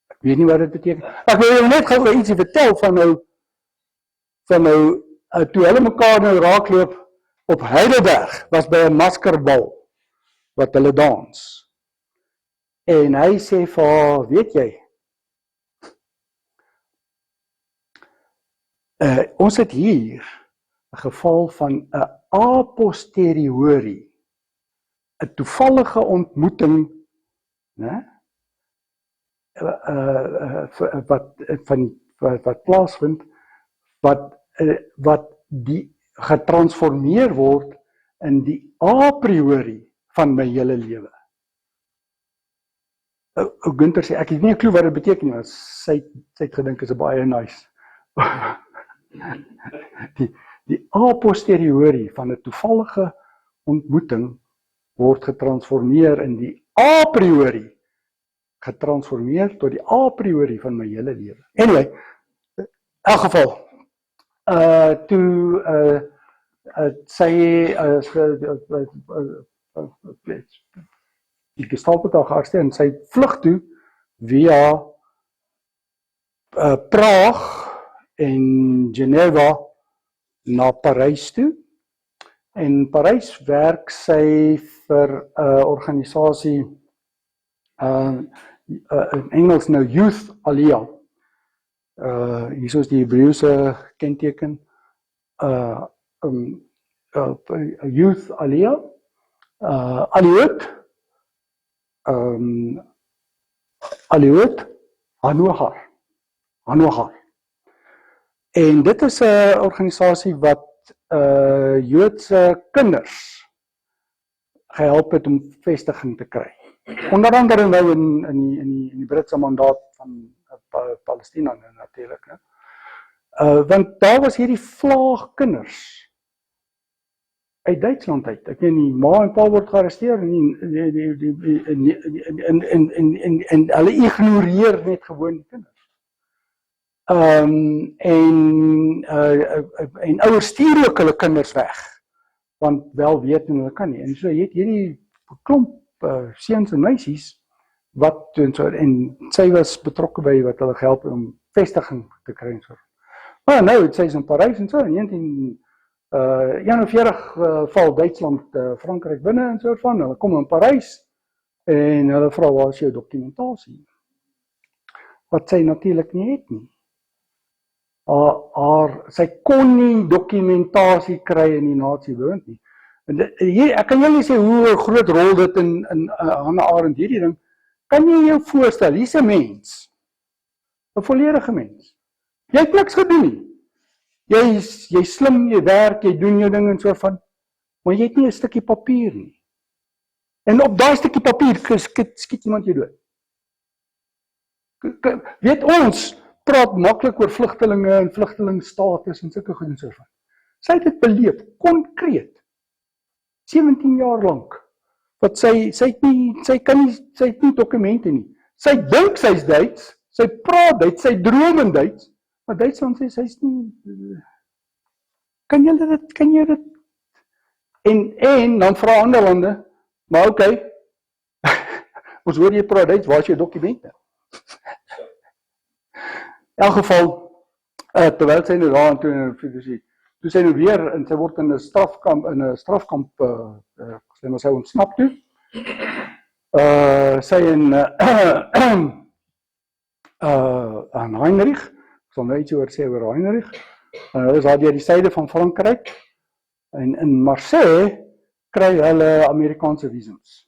Ek weet nie wat dit beteken. Ek wil jou net gou ietsie vertel van nou, toe hulle mekaar nou raakloop op Heidelberg, was by 'n maskerbal, wat hulle dans. En hy sê vir haar, weet jy, ons het hier 'n geval van 'n a posteriori, 'n toevallige ontmoeting, né? Wat plaasvind, wat die getransformeer word in die a priori van my hele lewe. Gunther sê, ek het nie 'n klou wat dit beteken nie, sy het gedink is baie nice. Die a posteriori van 'n toevallige ontmoeting word getransformeer in die a priori, getransformeer tot die a priori van my hele lewe. Anyway, in elk geval, toe sy die Gestapo het haar gearresteer en sy vlug toe via Praag en Geneva na Parys toe. En Parys werk sy vir 'n organisasie in Engels nou Youth Aliyah. Hier is die Hebreëse kenteken. Youth Aliyah. Aliot Hanogar. En dit is 'n organisasie wat Joodse kinders gehelp het om vestiging te kry. Onder andere nou in die Britse mandaat van Palestina natuurlik. Want daar was hierdie vlaag kinders uit Duitsland uit. Ek weet nie, ma en pa word gearresteer en hulle ignoreer net gewoon die kinders. En ouers stuur ook hulle kinders weg, want wel weet en hulle kan nie. En so jy het hierdie klomp seuns en meisies wat en sy was betrokke by wat hulle gehelp om vestiging te kry en so. Maar nou het sy in Parys en so in 1941 val Duitsland Frankryk binne en so van. Hulle kom in Parys en hulle vra waar is jou dokumentasie? Wat sy natuurlik nie het nie. Sy kon nie dokumentasie kry in die Nazi-bewind nie. Ek kan julle sê hoe 'n groot rol dit in Hannah Arendt hierdie ding. Kan jy jou voorstel, hier's 'n mens, 'n volledige mens. Jy het niks gedoen nie. Jy slim, jy werk, jy doen jou ding en so van, maar jy het nie 'n stukkie papier nie. En op daai stukkie papier skiet iemand jou dood. Weet ons praat maklik oor vlugtelinge en vlugtelingstatus en sulke goed en so van. Sy het dit beleef, konkreet. 17 jaar lank. Wat sy het nie dokumente nie. Sy dink sy's Duits, sy praat Duits, sy droom in Duits, maar Duitsland sê sy's nie. Kan jy dit? En dan vra ander lande, maar okay. Ons hoor jy praat Duits, waar is jou dokumente? In elk geval, terwyl sy nou daar en toe sy nou weer, en sy word in 'n strafkamp, sy ontsnap toe. Sy en Heinrich, ek sal nou iets oor sê oor Heinrich, hulle is daar deur die suide van Frankryk, en in Marseille kry hulle Amerikaanse visums.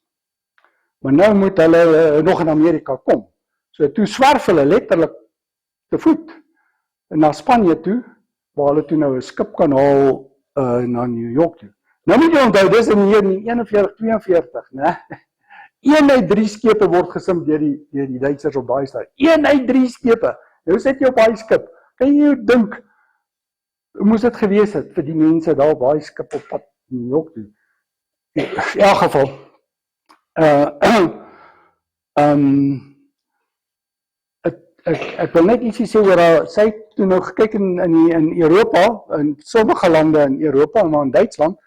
Maar nou moet hulle nog in Amerika kom. So toe swerf hulle letterlik te voet na Spanje toe, waar hulle toe nou 'n skip kan haal na New York toe. Nou moet jy onthou, dis in hier 41-42, né? 1 uit 3 skepe word gesim deur die Duitsers op daai stad. 1 uit 3 skepe. Nou sit jy op daai skip. Kan jy jou dink hoe moes dit gewees het vir die mense daar op daai skip op pad New York toe? In elk geval. Ek wil net ietsie sê oor haar, sy het toe nou gekyk in Europa, in sommige lande in Europa, maar in Duitsland,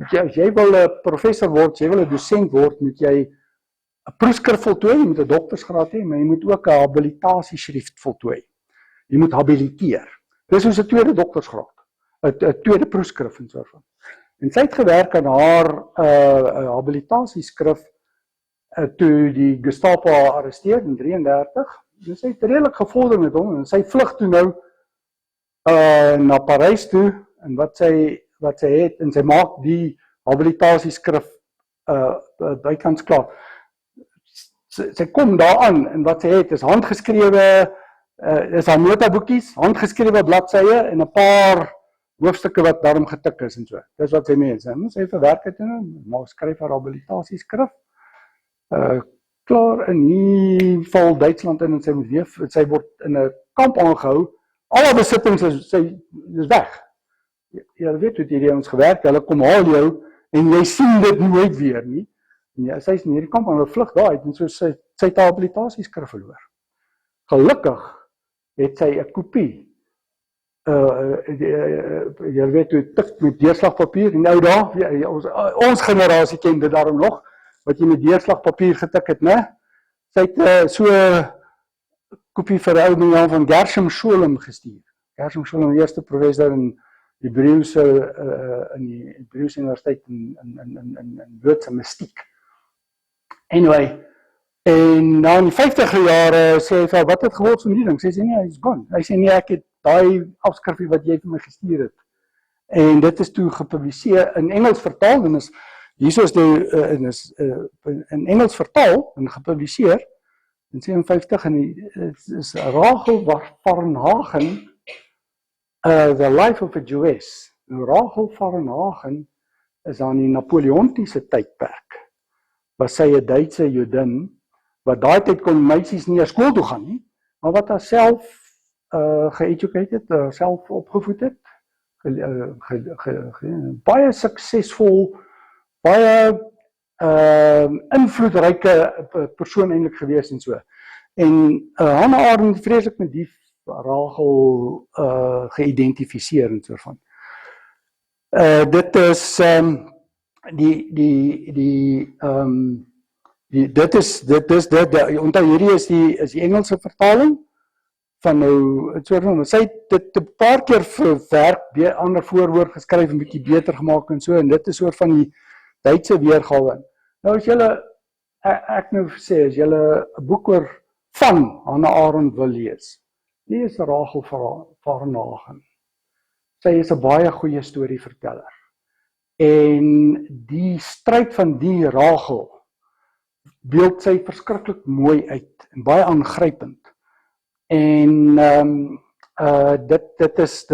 as jy wil 'n professor word, jy wil 'n dosent word, moet jy proefskrif voltooi, jy moet 'n doktersgraad hê, maar jy moet ook 'n habilitasieskrift voltooi. Jy moet habiliteer. Dis soos 'n tweede doktersgraad, 'n tweede proefskrif en so van. En sy het gewerk aan haar habilitasieskrif toe die Gestapo haar arresteer in 1933. En sy het redelik gevorder met hom en sy vlug toe nou na Parys toe en wat sy het en sy maak die habilitasieskrif bykans klaar. Sy kom daaraan en wat sy het is handgeskrewe, is haar notaboekies, handgeskrewe bladsye en 'n paar hoofstukke wat daarom getik is en so. Dis wat sy mens. Sy verwerk dit en maar skryf haar habilitasieskrif. Klaar in hier val Duitsland in en sy word in 'n kamp aangehou. Al haar besittings is weg. Jy weet hoe die ons gewerk, hulle kom haal jou en jy sien dit nooit weer nie. En sy is in hierdie kamp aan 'n vlug daar uit en so sy het haar habilitasieskrif verloor. Gelukkig het sy 'n kopie. Jy weet hoe tik met deurslagpapier en nou daar, ons generasie ken dit daarom nog, wat jy met deurslagpapier getik het, né? Sy het so 'n kopie vir 'n ou meneer van Gershom Scholem gestuur. Gershom Scholem, die eerste professor in Hebreëse in die Hebreëse Universiteit in Joodse mystiek. Anyway, en nou in die 50er jare sê hy vir wat het geword van die ding? Sy sê nee, hy's gone. Hy sê nee, ek het daai afskrifie wat jy vir my gestuur het. En dit is toe gepubliseer in Engels vertaal en is hierso is in Engels vertaal en gepubliseer in 57 en is Rachel Varnhagen, The Life of a Jewess. Rachel Varnhagen is aan die Napoleontiese tydperk. Was sy 'n Duitse Jodin wat daai tyd kon meisies nie na skool toe gaan nie, maar wat haarself geeducated, self opgevoed het, baie suksesvol, baie invloedryke persoon eintlik gewees en so. En Hannah Arendt vreeslik met die Rachel geïdentifiseer en so van. Dit is onthou hierdie is die Engelse vertaling van nou so van sy het dit 'n paar keer verwerk, ander voorwoord geskryf en bietjie beter gemaak en so en dit is soort van die Duitse weergawe. Nou as julle ek nou sê as julle 'n boek oor van Hannah Arendt wil lees, lees Rachel Varnhagen. Sy is 'n baie goeie storieverteller. En die stryd van die Rachel beeld sy verskriklik mooi uit en baie aangrypend. En dit is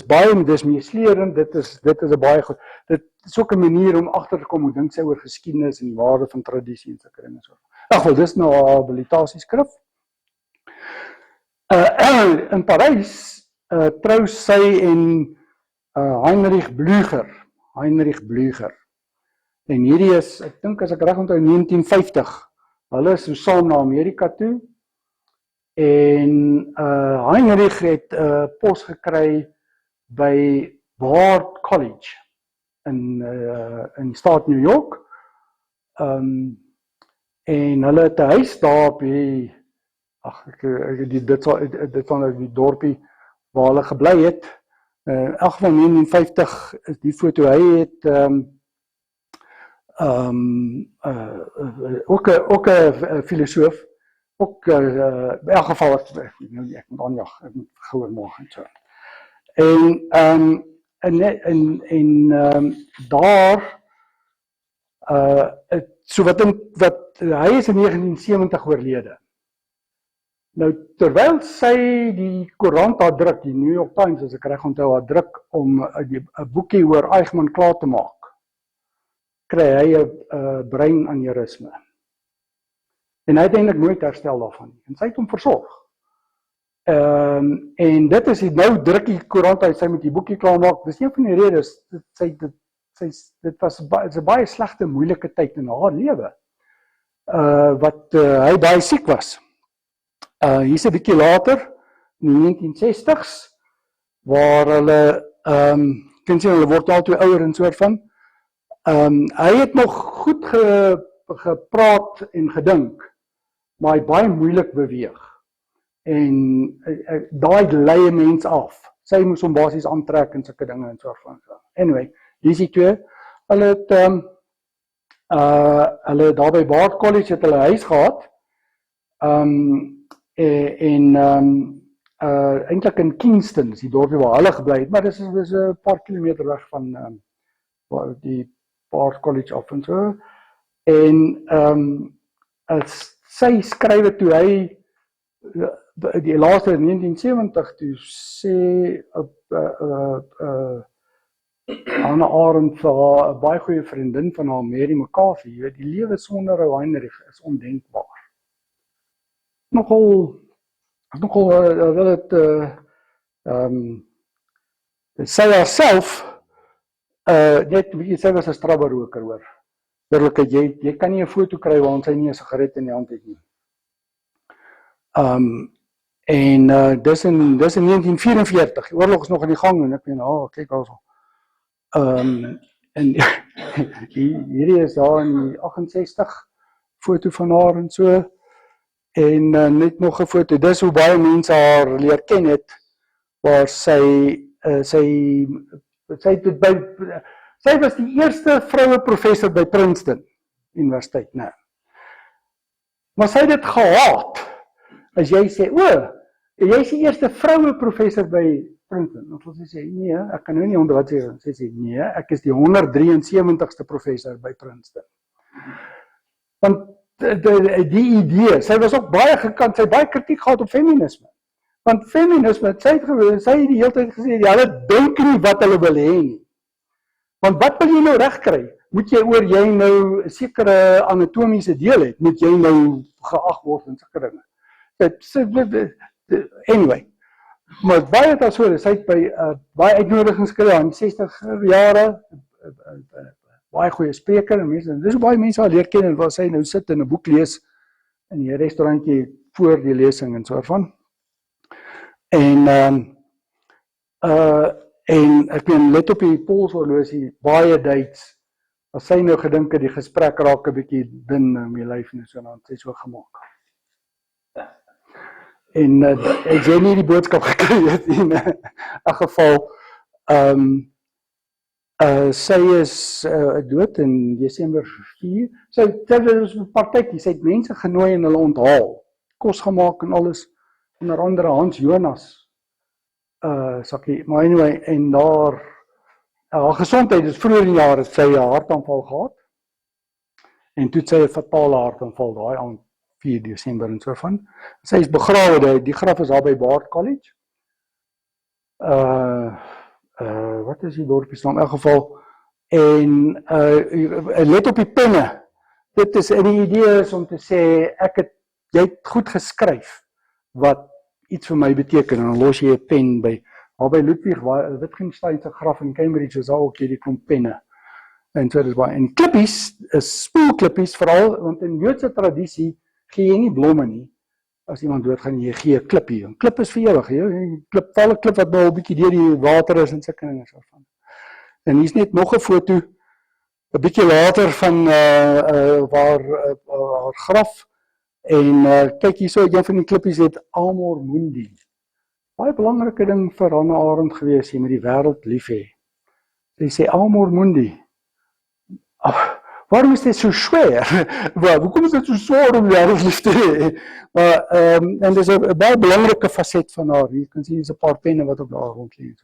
baie dis meeslerend, dit is 'n baie goed. Dit is ook 'n manier om agter te kom hoe dink sy oor geskiedenis en die waarde van tradisie en sulke dinge so. Wel, dis nou haar habilitasieskrif. In Parys trou sy en Heinrich Blücher. En hierdie is, ek dink as ek reg onthou 1950. Hulle is so saam na Amerika toe. En Heinrich het pos gekry by Bard College in die staat New York. En hulle het 'n huis daar op die dit van die dorpie waar hulle gebly het. In 1950 is die foto, hy het ook 'n filosoof, ook in elk geval ek moet aanjag, ek moet gehoor maak en so. En daar so wat hy is in 1970 oorlede. Nou terwyl sy die koerant daar druk, die New York Times as ek reg onthou, haar druk om 'n boekie oor Eichmann klaar te maak, kry hy 'n breinaneurysme. En hy het eintlik nooit herstel daarvan nie. En sy het hom versorg. En dit is nou druk die koerant uit, sy moet die boekie klaar maak. Dis een van die redes dit was 'n baie slegte, moeilike tyd in haar lewe. Wat hy baie siek was. Hier's 'n bietjie later, in die 1960s, waar hulle kan sien hulle word al twee ouer en soort van. Hy het nog goed gepraat en gedink, maar hy baie moeilik beweeg. En daai lei 'n mens af. Sy moes hom basies aantrek en sulke dinge en so van. Anyway, dis die twee. Hulle het hulle daar by Bard College het hulle huis gehad. Eintlik in Kingston, is die dorpie waar hulle gebly het, maar dis 'n paar kilometer weg van die Bard College af en so. En sy skrywe toe hy die laaste in 1970 toe sê Hannah Arendt vir haar 'n baie goeie vriendin van haar, Mary McCarthy, jy weet, die lewe sonder 'n Heinrich is ondenkbaar. Nogal wil het sy haarself net, weet jy, sy was 'n strabberoker hoor. Eerlikheid, jy kan nie 'n foto kry waarin sy nie 'n sigaret in die hand het nie. Dis in 1944, die oorlog is nog aan die gang en ek meen, kyk also. En hierdie is daar in die 68 foto van haar en so. En net nog 'n foto, dis hoe baie mense haar leer ken het, waar sy was die eerste vroue professor by Princeton Universiteit, nou. Maar sy het dit gehaat, as jy sê, jy is die eerste vroue professor by Princeton. Of sy sê, nee, ek kan nou nie onder wat sy sê, nee, ek is die 173ste professor by Princeton. Want die idee, sy was ook baie gekant, sy het baie kritiek gehad op feminisme. Want feminisme, sy het die hele tyd gesê, hulle dink nie wat hulle wil hê nie. Want wat wil jy nou regkry? Moet jy oor jy nou 'n sekere anatomiese deel het, moet jy nou geag word en sulke dinge. Anyway, maar baie het al so, sy het by baie uitnodigings gekry in die 60 jare, baie goeie spreker en mense, dis hoe baie mense al leer ken en waar sy nou sit en 'n boek lees in die restaurantjie voor die lesing en so van. En ek meen, let op die polshorlosie, baie Duits, as sy nou gedink het, die gesprek raak 'n bietjie dun in my lyf en so, dan het sy so gemaak. En ek jy nie die boodskap gekry het in 'n geval, sy is dood in Desember 4. Sy was 'n partytjie, sy het mense genooi en hulle onthaal, kos gemaak en alles, onder andere Hans Jonas, sakkie, maar anyway, en daar, haar gesondheid is vroeër in die jaar, het sy 'n hartaanval gehad, en toe het sy 'n fatale hartaanval, daai aan 4 Desember en so van. Sy is begrawe, die graf is daar by Bard College. Wat is die dorpie naam in elk geval? En let op die penne. Dit is, en die idee is om te sê, jy het goed geskryf, wat iets vir my beteken, en dan los jy 'n pen by Ludwig Wittgenstein se graf in Cambridge, is daar ook hierdie klomp penne. En so dis baie, en klippies, is spoelklippies veral, want in Joodse tradisie gee jy nie blomme nie, as iemand doodgaan, jy gee 'n klippie, en klip is vir ewig, jy val 'n klip wat nou 'n bietjie deur die water is en sulke dinge so van. En hier's net nog 'n foto, 'n bietjie later van haar graf, en kyk hierso, een van die klippies het Amor Mundi. Baie belangrike ding vir Hannah Arendt gewees, jy moet die wêreld lief hê. Sy sê Amor Mundi. Waarom is dit so schwer? Hoekom is dit so swaar om wêreld lief te hê? Maar en dis 'n baie belangrike faset van haar. Jy kan sien, hier's 'n paar penne wat op daar rond lê.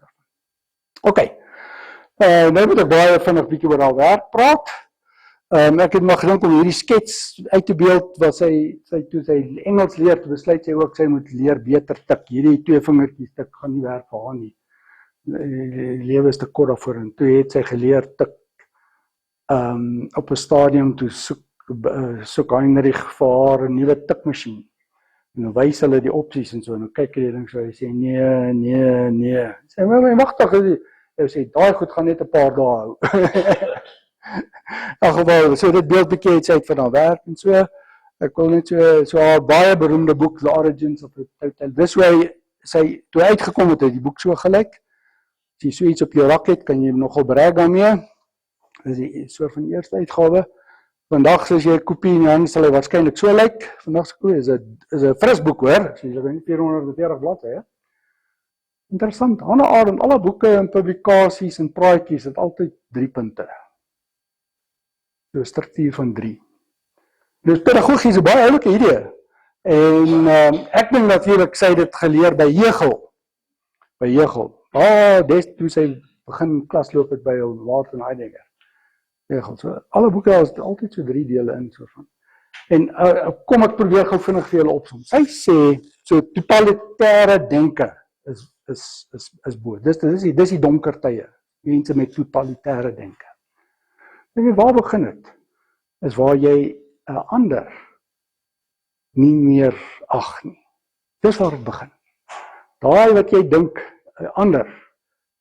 OK. Nou moet ek baie vinnig bietjie oor haar werk praat. Ek het maar gedink om hierdie skets uit te beeld, wat toe sy Engels leer, toe besluit sy ook, sy moet leer beter tik. Hierdie 2 vingertjies tik gaan nie werk vir haar nie. Die lewe is te kort daarvoor, en toe het sy geleer tik. Op 'n stadium toe soek Heinrich vir haar 'n nuwe tikmasjien. En dan wys hulle die opsies en so, en dan kyk hy die ding so, hy sê nee. Sê, maar wag tog, hy sê, daai goed gaan net 'n paar dae hou. In geval, so dit beeld bietjie iets uit van haar werk en so. Ek wil net so haar baie beroemde boek, The Origins of the Total. Dis hoe sy toe uitgekom het, die boek so gelyk. As jy so iets op jou rak het, kan jy nogal brag daarmee. Dis die soort van eerste uitgawe. Vandag as jy 'n kopie in jou hand sal hy waarskynlik so lyk. Vandag se kopie is 'n frisboek hoor, so jy weet 440 bladsye. Interessant, Hannah Arendt, alle boeke en publikasies en praatjies het altyd 3 punte. So 'n struktuur van 3. Dus pedagogies 'n baie oulike idee. En ek dink natuurlik sy het dit geleer by Hegel. By Hegel. Toe sy begin klasloop het by Martin Heidegger. Hegel. So alle boeke daar is altyd so 3 dele in so van. En kom ek probeer gou vinnig vir julle opsom. Sy sê so totalitêre denke is bo. Dis die donker tye. Mense met totalitêre denke. En waar begin dit? Is waar jy 'n ander nie meer ag nie. Dis waar dit begin. Daai wat jy dink 'n ander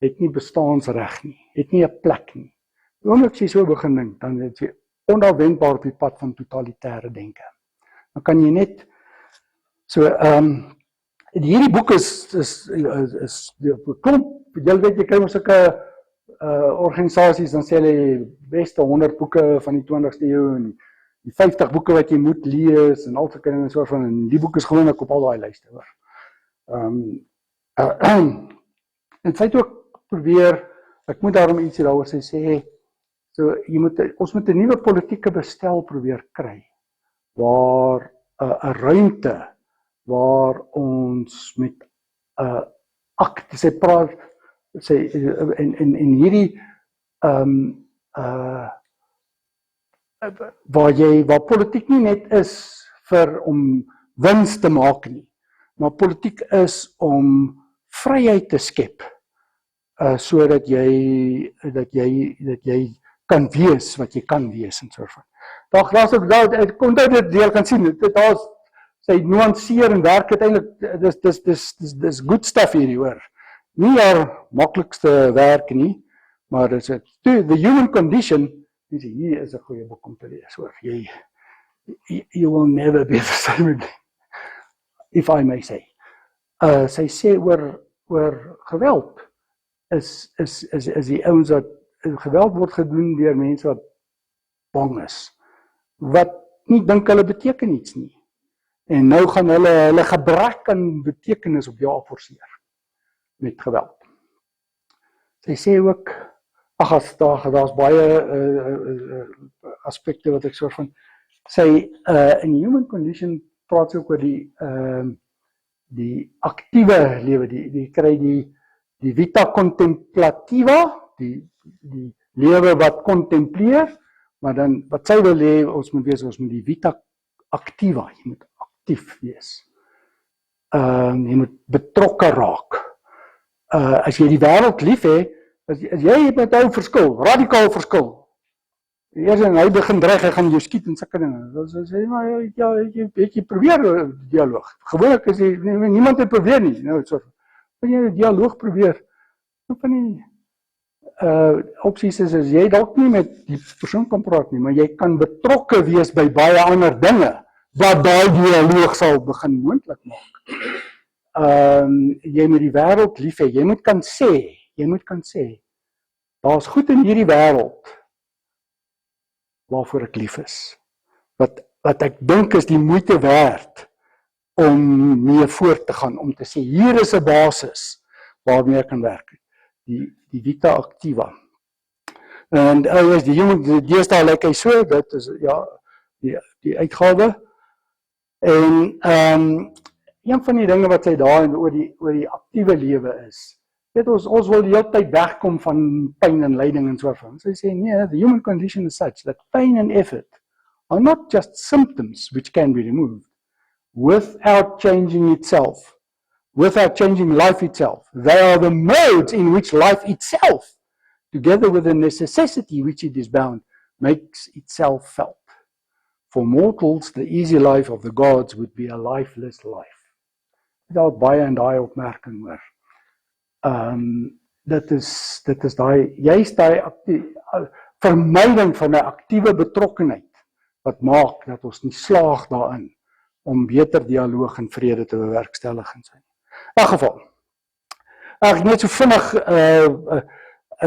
het nie bestaansreg nie, het nie 'n plek nie. Omdat jy so begin dink, dan is jy onafwendbaar op die pad van totalitêre denke. Dan kan jy net so hierdie boek is klomp, jy weet jy kry mos sulke organisasies dan sê hulle beste 100 boeke van die 20ste eeu en die 50 boeke wat jy moet lees en al sulke dinge so van en die boek is gewoonlik op al daai lyste hoor. En sy het ook probeer, ek moet daarom ietsie daaroor sê, so ons moet 'n nuwe politieke bestel probeer kry waar 'n ruimte waar ons met sy praat en hierdie waar politiek nie net is vir om wins te maak nie, maar politiek is om vryheid te skep sodat jy kan wees wat jy kan wees en so voort. Daar's ook ek kon dit deel kan sien. Daar's sy nuanceer en werk uiteindelik dis good stuff hierdie hoor. Nie haar maklikste werk nie, maar dis the human condition. Hier is 'n goeie boek om te lees hoor. You will never be the same again, if I may say. Sy sê oor geweld is die ouens wat geweld word gedoen deur mense wat bang is, wat nie dink hulle beteken iets nie. En nou gaan hulle gebrek aan betekenis op jou forceer met geweld. Sy sê ook, daar's baie aspekte wat ek soort van sy in human condition praat sy ook oor die aktiewe lewe, die kry die vita contemplativa, die lewe wat kontempleer, maar dan wat sy wil hê ons moet die vita activa, jy moet aktief wees. Jy moet betrokke raak. As jy die wêreld lief hê, as jy met hom verskil, radikaal verskil. Eers en hy begin dreig, hy gaan jou skiet en sulke dinge. Dan sê maar jy probeer dialoog. Gewoonlik is niemand het probeer nie, nou so. As jy 'n dialoog probeer, van die opsies is jy dalk nie met die persoon kan praat nie, maar jy kan betrokke wees by baie ander dinge wat daai dialoog sal begin moontlik maak. Jy moet die wêreld lief hê, jy moet kan sê, daar's goed in hierdie wêreld waarvoor ek lief is. Wat ek dink is die moeite werd om mee voort te gaan, om te sê, hier is 'n basis waarmee ek kan werk. Die vita activa. En is die jongen, deesdae lyk hy so, dit is, ja, die uitgawe. En een van die dinge wat sy daar oor die aktiewe lewe is, weet ons wil die hele tyd wegkom van pyn en lyding en so van. Sy sê, nee, the human condition is such that pain and effort are not just symptoms which can be removed without changing itself, without changing life itself. They are the modes in which life itself, together with the necessity which it is bound, makes itself felt. For mortals, the easy life of the gods would be a lifeless life. Daar baie in daai opmerking hoor. Dit is daai, juist daai vermyding van 'n aktiewe betrokkenheid wat maak dat ons nie slaag daarin om beter dialoog en vrede te bewerkstellig en so. In elk geval, ek net so vinnig,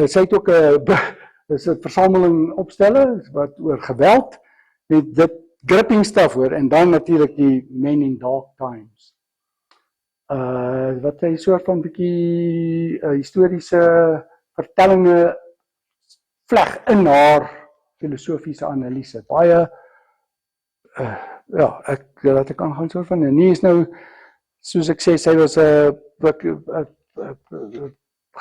sy het ook 'n versameling opstelle wat oor geweld, met dit gripping stuff hoor, en dan natuurlik die Men in Dark Times. Wat hy soort van bietjie historiese vertellinge vleg in haar filosofiese analise. Baie, ja, laat ek aangaan soort van, en nie is nou, soos ek sê, sy was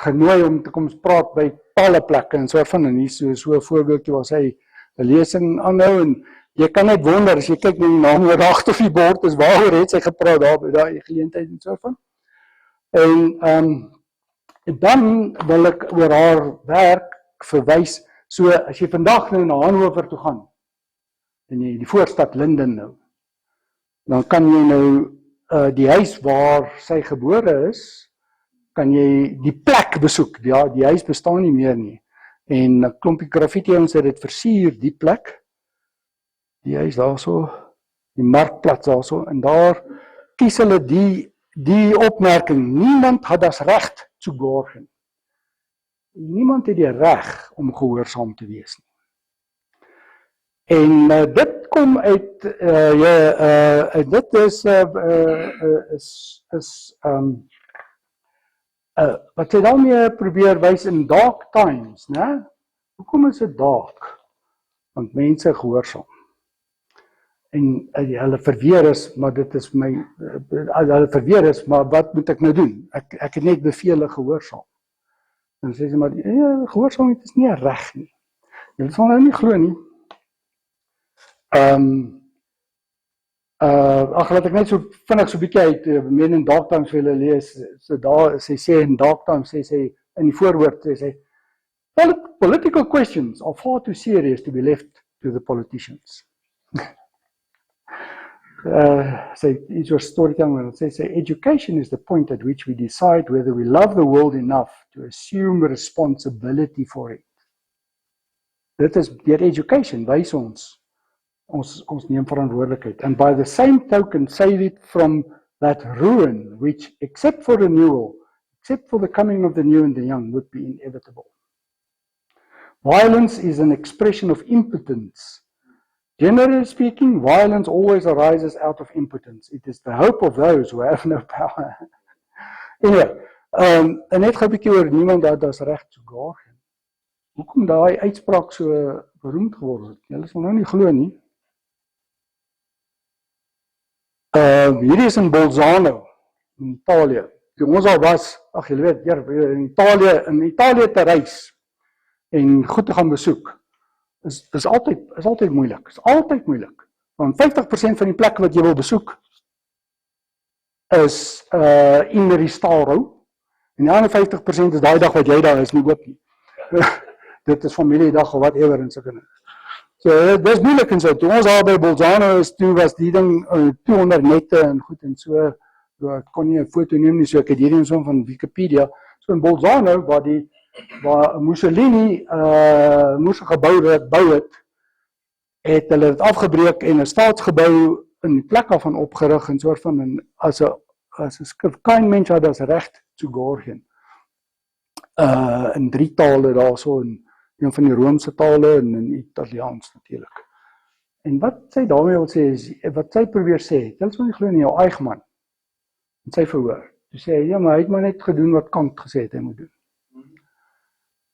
genooi om te kom praat by talle plekke en soort van, en hier so 'n voorbeeldjie waar sy 'n lesing aanhou, en jy kan net wonder, as jy kyk na die naam wat agter die bord is, waaroor het sy gepraat daar by daai geleentheid en soort van. En dan wil ek oor haar werk verwys, so as jy vandag nou na Hannover toe gaan, en jy die voorstad Linden nou, dan kan jy nou die huis waar sy gebore is, kan jy die plek besoek, ja, die huis bestaan nie meer nie, en 'n klompie graffiti ons het dit versier, die plek, die huis daarso, die markplaats daarso, en daar kies hulle die opmerking, niemand het das recht zu gehorchen. Niemand het die reg om gehoorsaam te wees nie. En dit kom uit, dit is wat sy daarmee probeer wys in dark times, né? Hoekom is dit dark? Want mense gehoorsaam. En hulle verweer is, maar dit is my, hulle verweer is, maar wat moet ek nou doen? Ek het net bevele gehoorsaam. En sê sy maar, ja, gehoorsaamheid is nie reg nie. Jy sal nou nie glo nie. Laat ek net so vinnig so 'n bietjie uit Men in Dark Times vir julle lees. So daar, sy sê in Dark Times, sê sy in die voorwoord, sê sy, political questions are far too serious to be left to the politicians. It's your storytelling. Say, education is the point at which we decide whether we love the world enough to assume responsibility for it. Dit is deur education, wys ons neem verantwoordelikheid. And by the same token, save it from that ruin, which, except for renewal, except for the coming of the new and the young, would be inevitable. Violence is an expression of impotence. Generally speaking, violence always arises out of impotence. It is the hope of those who have no power. Anyway, en net gou 'n bietjie oor niemand dat as reg te gaar. Hoekom daai uitspraak so beroemd geword het? Julle sal nou nie glo nie. Hierdie is in Bolzano, in Italië. Toe ons al was, ag julle weet, in Italië te reis en goed te gaan besoek. Is altyd moeilik. Is altyd moeilik. Want 50% van die plekke wat jy wil besoek is in restauro. En die ander 50% is daai dag wat jy daar is nie oop nie. Dit is familiedag of whatever en so kan. So dis moeilik en so. Toe ons daar by Bolzano is, toe was die ding 200 nette en goed en so. Ek kon nie 'n foto neem nie, so ek het hierdie en so van Wikipedia. So in Bolzano waar Mussolini moes 'n gebou bou het hulle dit afgebreek en 'n staatsgebou in die plek af van opgerig en soort van, en as 'n skrif, kein mens hat das recht zu gehorchen. In 3 tale daarso, in een van die Roomse tale en in Italiaans natuurlik. En wat sy daarmee wil sê is, wat sy probeer sê, dit sal nie glo nie, jou Eichmann, en sy verhoor. Toe sê hy, ja, maar hy het maar net gedoen wat Kant gesê het hy moet doen.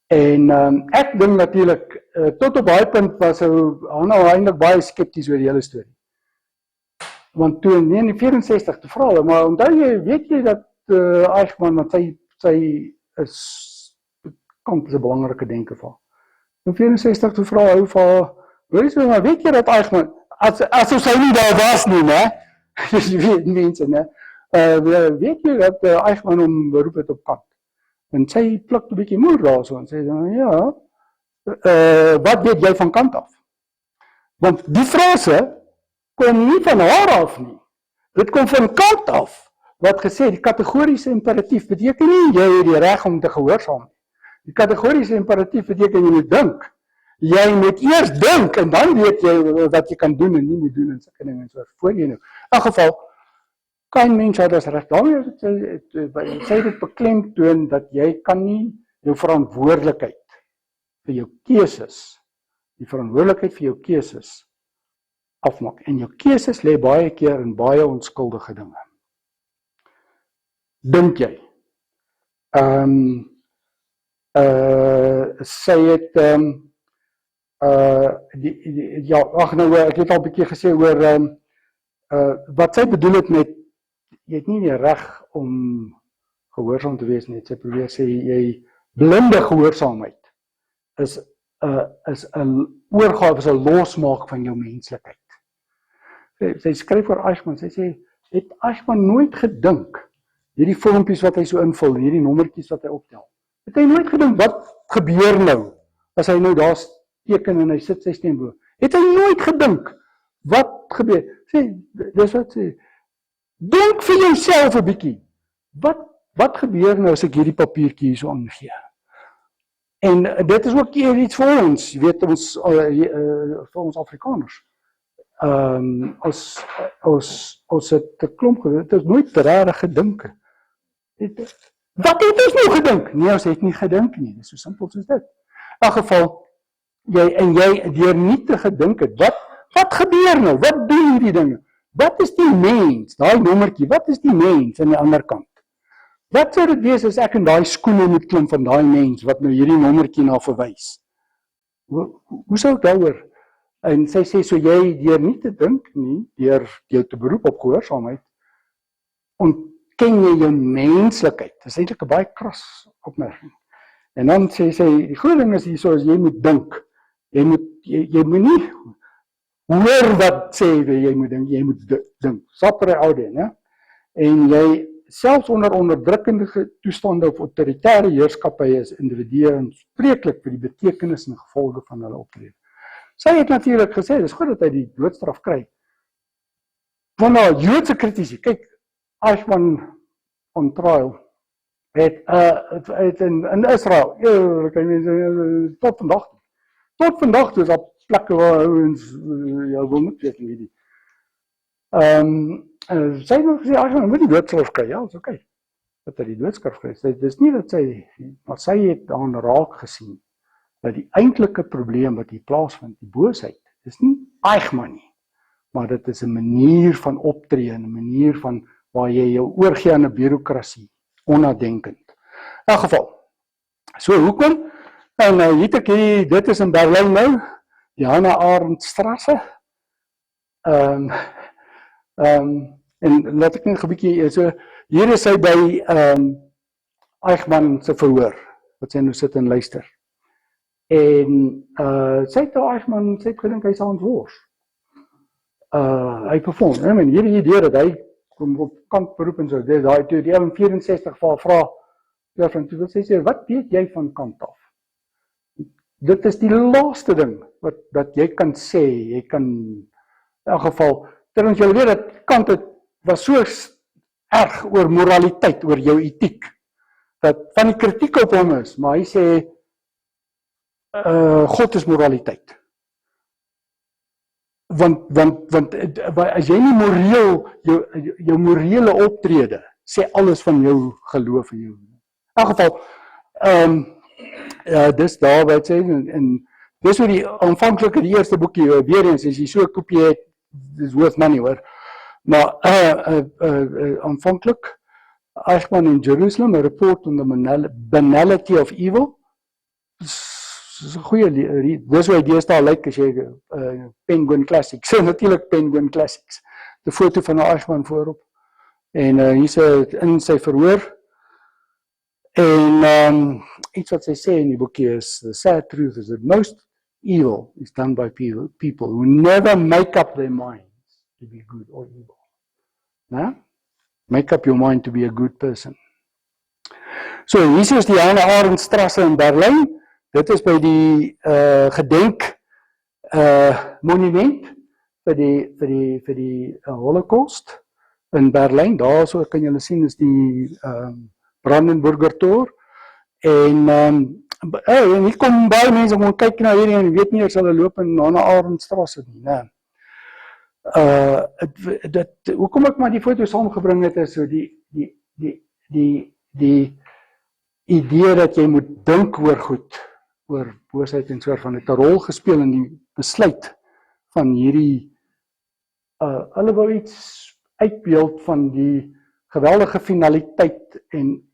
En ek dink natuurlik, tot op daai punt was Hanna eintlik baie skepties oor die hele storie. Want toe in 1964 te vra, maar onthou jy, weet jy dat Eichmann, want sy is Kant is 'n belangrike denker van. In 64 te vra hy vir, maar weet jy dat Eichmann, asof sy nie daar was nie, né? Jy weet mense, né? Weet jy dat Eichmann hom beroep het op Kant? En sy pluk 'n bietjie moer daarso en sê, ja, wat weet jy van Kant af? Want die frase kom nie van haar af nie. Dit kom van Kant af, wat gesê, die kategoriese imperatief beteken nie, jy het die reg om te gehoorsaam. Die kategoriese imperatief beteken jy moet dink. Jy moet eers dink en dan weet jy wat jy kan doen en nie moet doen en sulke dinge en so voor jy nou. In geval, kein mens het das reg. Daarmee sy dit beklemtoon dat jy kan nie jou verantwoordelikheid vir jou keuses, die verantwoordelikheid vir jou keuses afmaak. En jou keuses lê baie keer in baie onskuldige dinge. Dink jy? Sy het ja, ag nou, ek het al 'n bietjie gesê oor wat sy bedoel het met jy het nie die reg om gehoorsaam te wees nie. Sy probeer sê jy blinde gehoorsaamheid is 'n oorgawe, is 'n losmaak van jou menslikheid. Sy skryf oor Eichmann, sy sê, het Eichmann nooit gedink, hierdie vormpies wat hy so invul, hierdie nommertjies wat hy optel, het hy nooit gedink, wat gebeur nou, as hy nou daar teken en hy sit sy stem bo, het hy nooit gedink, wat gebeur, sê, dis wat sê, dink vir jouself 'n bietjie, wat gebeur nou as ek hierdie papiertjie hier so aangee? En dit is ook iets vir ons, jy weet ons, vir ons Afrikaners. As het 'n klomp gedink, het is nooit regtig gedink. Wat het ons nou gedink? Nee, ons het nie gedink nie, dit is so simpel soos dit. In geval, jy deur nie te gedink het, wat gebeur nou? Wat doen hierdie dinge? Wat is die mens, daai nommertjie, wat is die mens aan die ander kant? Wat sou dit wees as ek in daai skoene moet klim van daai mens wat nou hierdie nommertjie na verwys? Hoe sou ek daaroor? En sy sê, so jy deur nie te dink nie, deur jou te beroep op gehoorsaamheid, ontken jy jou menslikheid. Dit is eintlik 'n baie kras opmerking. En dan sê sy, die groot ding is hierso, as jy moet dink, jy moet nie hoor wat sê jy moet dink, jy moet dink. Sapere oude, né? En jy selfs onder onderdrukkende toestande of autoritaire heerskappye is individue aanspreeklik vir die betekenis en gevolge van hulle optrede. Sy het natuurlik gesê, dis goed dat hy die doodstraf kry. Van nou, Joodse kritici, kyk, Eichmann on trial, het in Israel, tot vandag toe is daar plekke waar ouens, wil moet weet nie die. Sy het nog gesê, Eichmann moet die doodstraf kry, ja, is oké, dat hy die doodstraf kry. Dis nie dat maar sy het daarin raak gesien, dat die eintlike probleem wat hier plaasvind, die boosheid, is nie Eichmann nie, maar dit is 'n manier van optree, 'n manier van waar jy jou oorgee aan 'n bureaukrasie, onnadenkend. In elk geval, so hoekom? En hier het ek hierdie, dit is in Berlyn nou, die Hannah Arendt Strasse, en laat ek net 'n bietjie, so, hier is sy by Eichmann se verhoor, wat sy nou sit en luister. En sy het Eichmann, sy het gedink hy sal ontwors. Hy perform, en hierdie idee dat hy kom op Kant beroep en so, daai toe die 64 vra, van toe wil sy sê, wat weet jy van Kant af? Dit is die laaste ding wat jy kan sê, jy kan, in elk geval, terwyl jy weet dat Kant het, was so erg oor moraliteit, oor jou etiek, dat van die kritiek op hom is, maar hy sê, God is moraliteit. Want as jy nie moreel, jou morele optrede, sê alles van jou geloof en jou. In elk geval, dis daar wat sê, en dis hoe die aanvanklike, die eerste boekie, weer eens, as jy so 'n koepie het, dis worth money hoor, maar aanvanklik, Eichmann in Jerusalem, a report on the banality of evil, dis 'n goeie, dis hoe hy deesdae lyk as jy Penguin Classics, natuurlik Penguin Classics, die foto van Eichmann voorop, en hier in sy verhoor, en iets wat sy sê in die boekie is, the sad truth is that most evil is done by people who never make up their minds to be good or evil. Nah? Make up your mind to be a good person. So, hier is die Hannah Arendt Strasse in Berlyn. Dit is by die gedenk monument vir die Holocaust in Berlyn. Daar so kan julle sien is die Brandenburger Tor. En hier kom baie mense om kyk na hierdie en weet nie of hulle loop in Hannah Arendt Strasse nie, né? Hoekom ek maar die foto saamgebring het is so die idee dat jy moet dink oor goed, oor boosheid en soort van het 'n rol gespeel in die besluit van hierdie hulle wou iets uitbeeld van die geweldige finaliteit en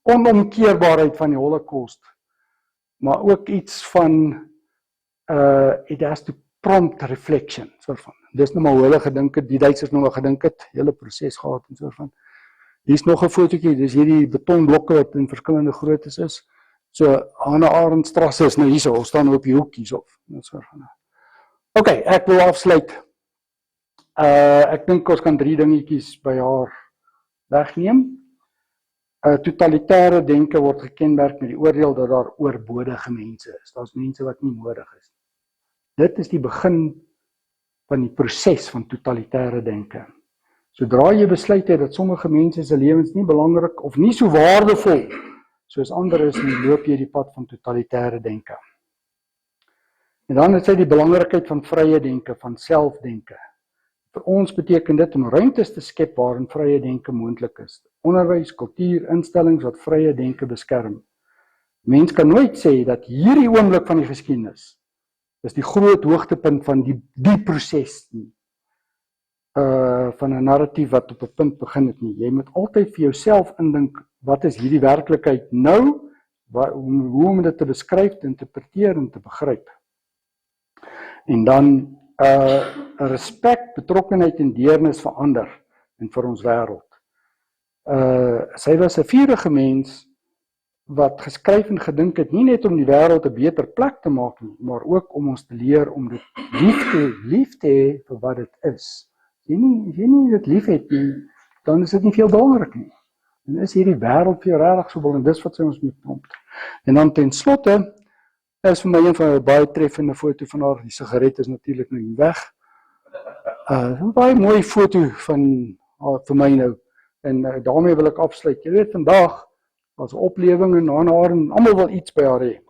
onomkeerbaarheid van die Holocaust, maar ook iets van it has to prompt reflection, soort van. Dis nou maar hoe hulle gedink het, die Duitsers nou maar gedink het, hele proses gehad en soort van. Hier's nog 'n fotootjie, dis hierdie betonblokke wat in verskillende groottes is. So Hannah Arendtstrasse is nou hierso, ons staan nou op die hoek hierso. Soort van. OK, ek wil afsluit. Ek dink ons kan 3 dingetjies by haar wegneem. Totalitêre denke word gekenmerk met die oordeel dat daar oorbodige mense is. Daar's mense wat nie nodig is. Dit is die begin van die proses van totalitêre denke. Sodra jy besluit het dat sommige mense se lewens nie belangrik of nie so waardevol soos ander is, nie loop jy die pad van totalitêre denke. En dan is dit die belangrikheid van vrye denke, van selfdenke. Vir ons beteken dit om ruimtes te skep waarin vrye denke moontlik is. Onderwys, kultuur, instellings wat vrye denke beskerm. Mens kan nooit sê dat hierdie oomblik van die geskiedenis is die groot hoogtepunt van die proses nie. Van 'n narratief wat op 'n punt begin het nie. Jy moet altyd vir jouself indink, wat is hierdie werklikheid nou? Hoe om dit te beskryf, te interpreteer en te begryp. En dan respek, betrokkenheid en deernis vir ander en vir ons wêreld. Sy was 'n vurige mens wat geskryf en gedink het, nie net om die wêreld 'n beter plek te maak nie, maar ook om ons te leer om dit lief te hê vir wat dit is. As jy nie dit lief het nie, dan is dit nie veel belangrik nie. En is hierdie wêreld vir jou regtig so belangrik, dis wat sy ons moet prompt. En dan ten slotte, is vir my een van 'n baie treffende foto van haar, die sigaret is natuurlik nou hier weg. 'n Baie mooi foto van haar vir my nou, en daarmee wil ek afsluit. Jy weet, vandag, as 'n oplewing en haar en almal wil iets by haar hê.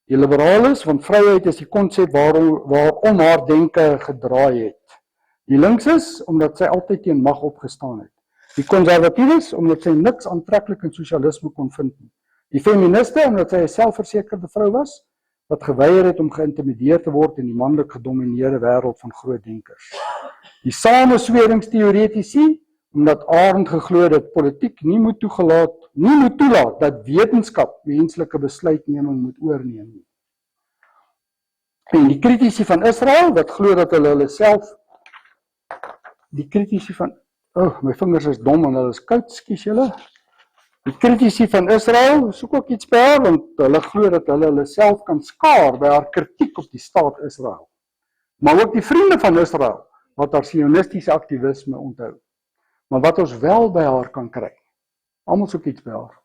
Die liberales, want vryheid is die konsep waarom haar denke gedraai het. Die linkses, omdat sy altyd teen mag opgestaan het. Die konservatiewes, omdat sy niks aantreklik in sosialisme kon vind nie. Die feministe, omdat sy 'n selfversekerde vrou was, wat geweier het om geïntimideer te word in die manlik gedomineerde wêreld van groot denkers. Die samesweringsteoretici, omdat Arendt geglo het dat politiek nie moet toelaat dat wetenskap menslike besluitneming moet oorneem nie. En die kritici van Israel, wat glo dat hulle self, die kritici van, my vingers is dom en hulle is koud, skus julle. Die kritici van Israel, soek ook iets by haar, want hulle glo dat hulle self kan skaar by haar kritiek op die staat Israel. Maar ook die vriende van Israel, wat haar sionistiese aktivisme onthou. Maar wat ons wel by haar kan kry, almal soek iets by haar,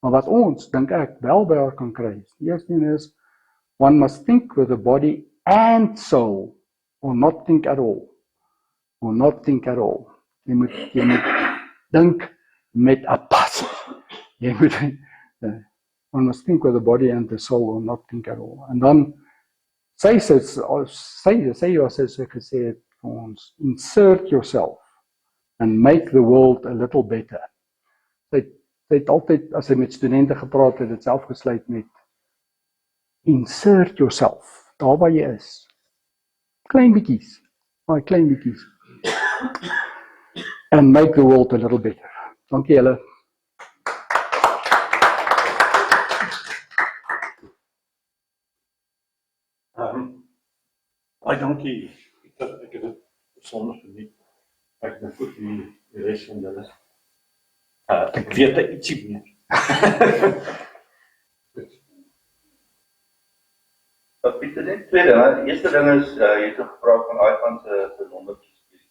maar wat ons, dink ek, wel by haar kan kry, die eerste een is, one must think with the body and soul, or not think at all. Or not think at all. Jy moet dink met 'n passie. Jy moet, one must think with the body and the soul, or not think at all. En dan, sy gesê het vir ons, insert yourself and make the world a little better. Sy het altyd, as sy met studente gepraat het, dit self gesluit met insert yourself, daar waar jy is. Klein bietjies, maar klein bietjies. And make the world a little better. Dankie julle. Dankie. Ek het dit besonder geniet. Ek het goed die res van julle. Ek weet ietsie meer. Pieter, net tweede, die eerste ding is, jy het gepraat van iPhone se nommertjies.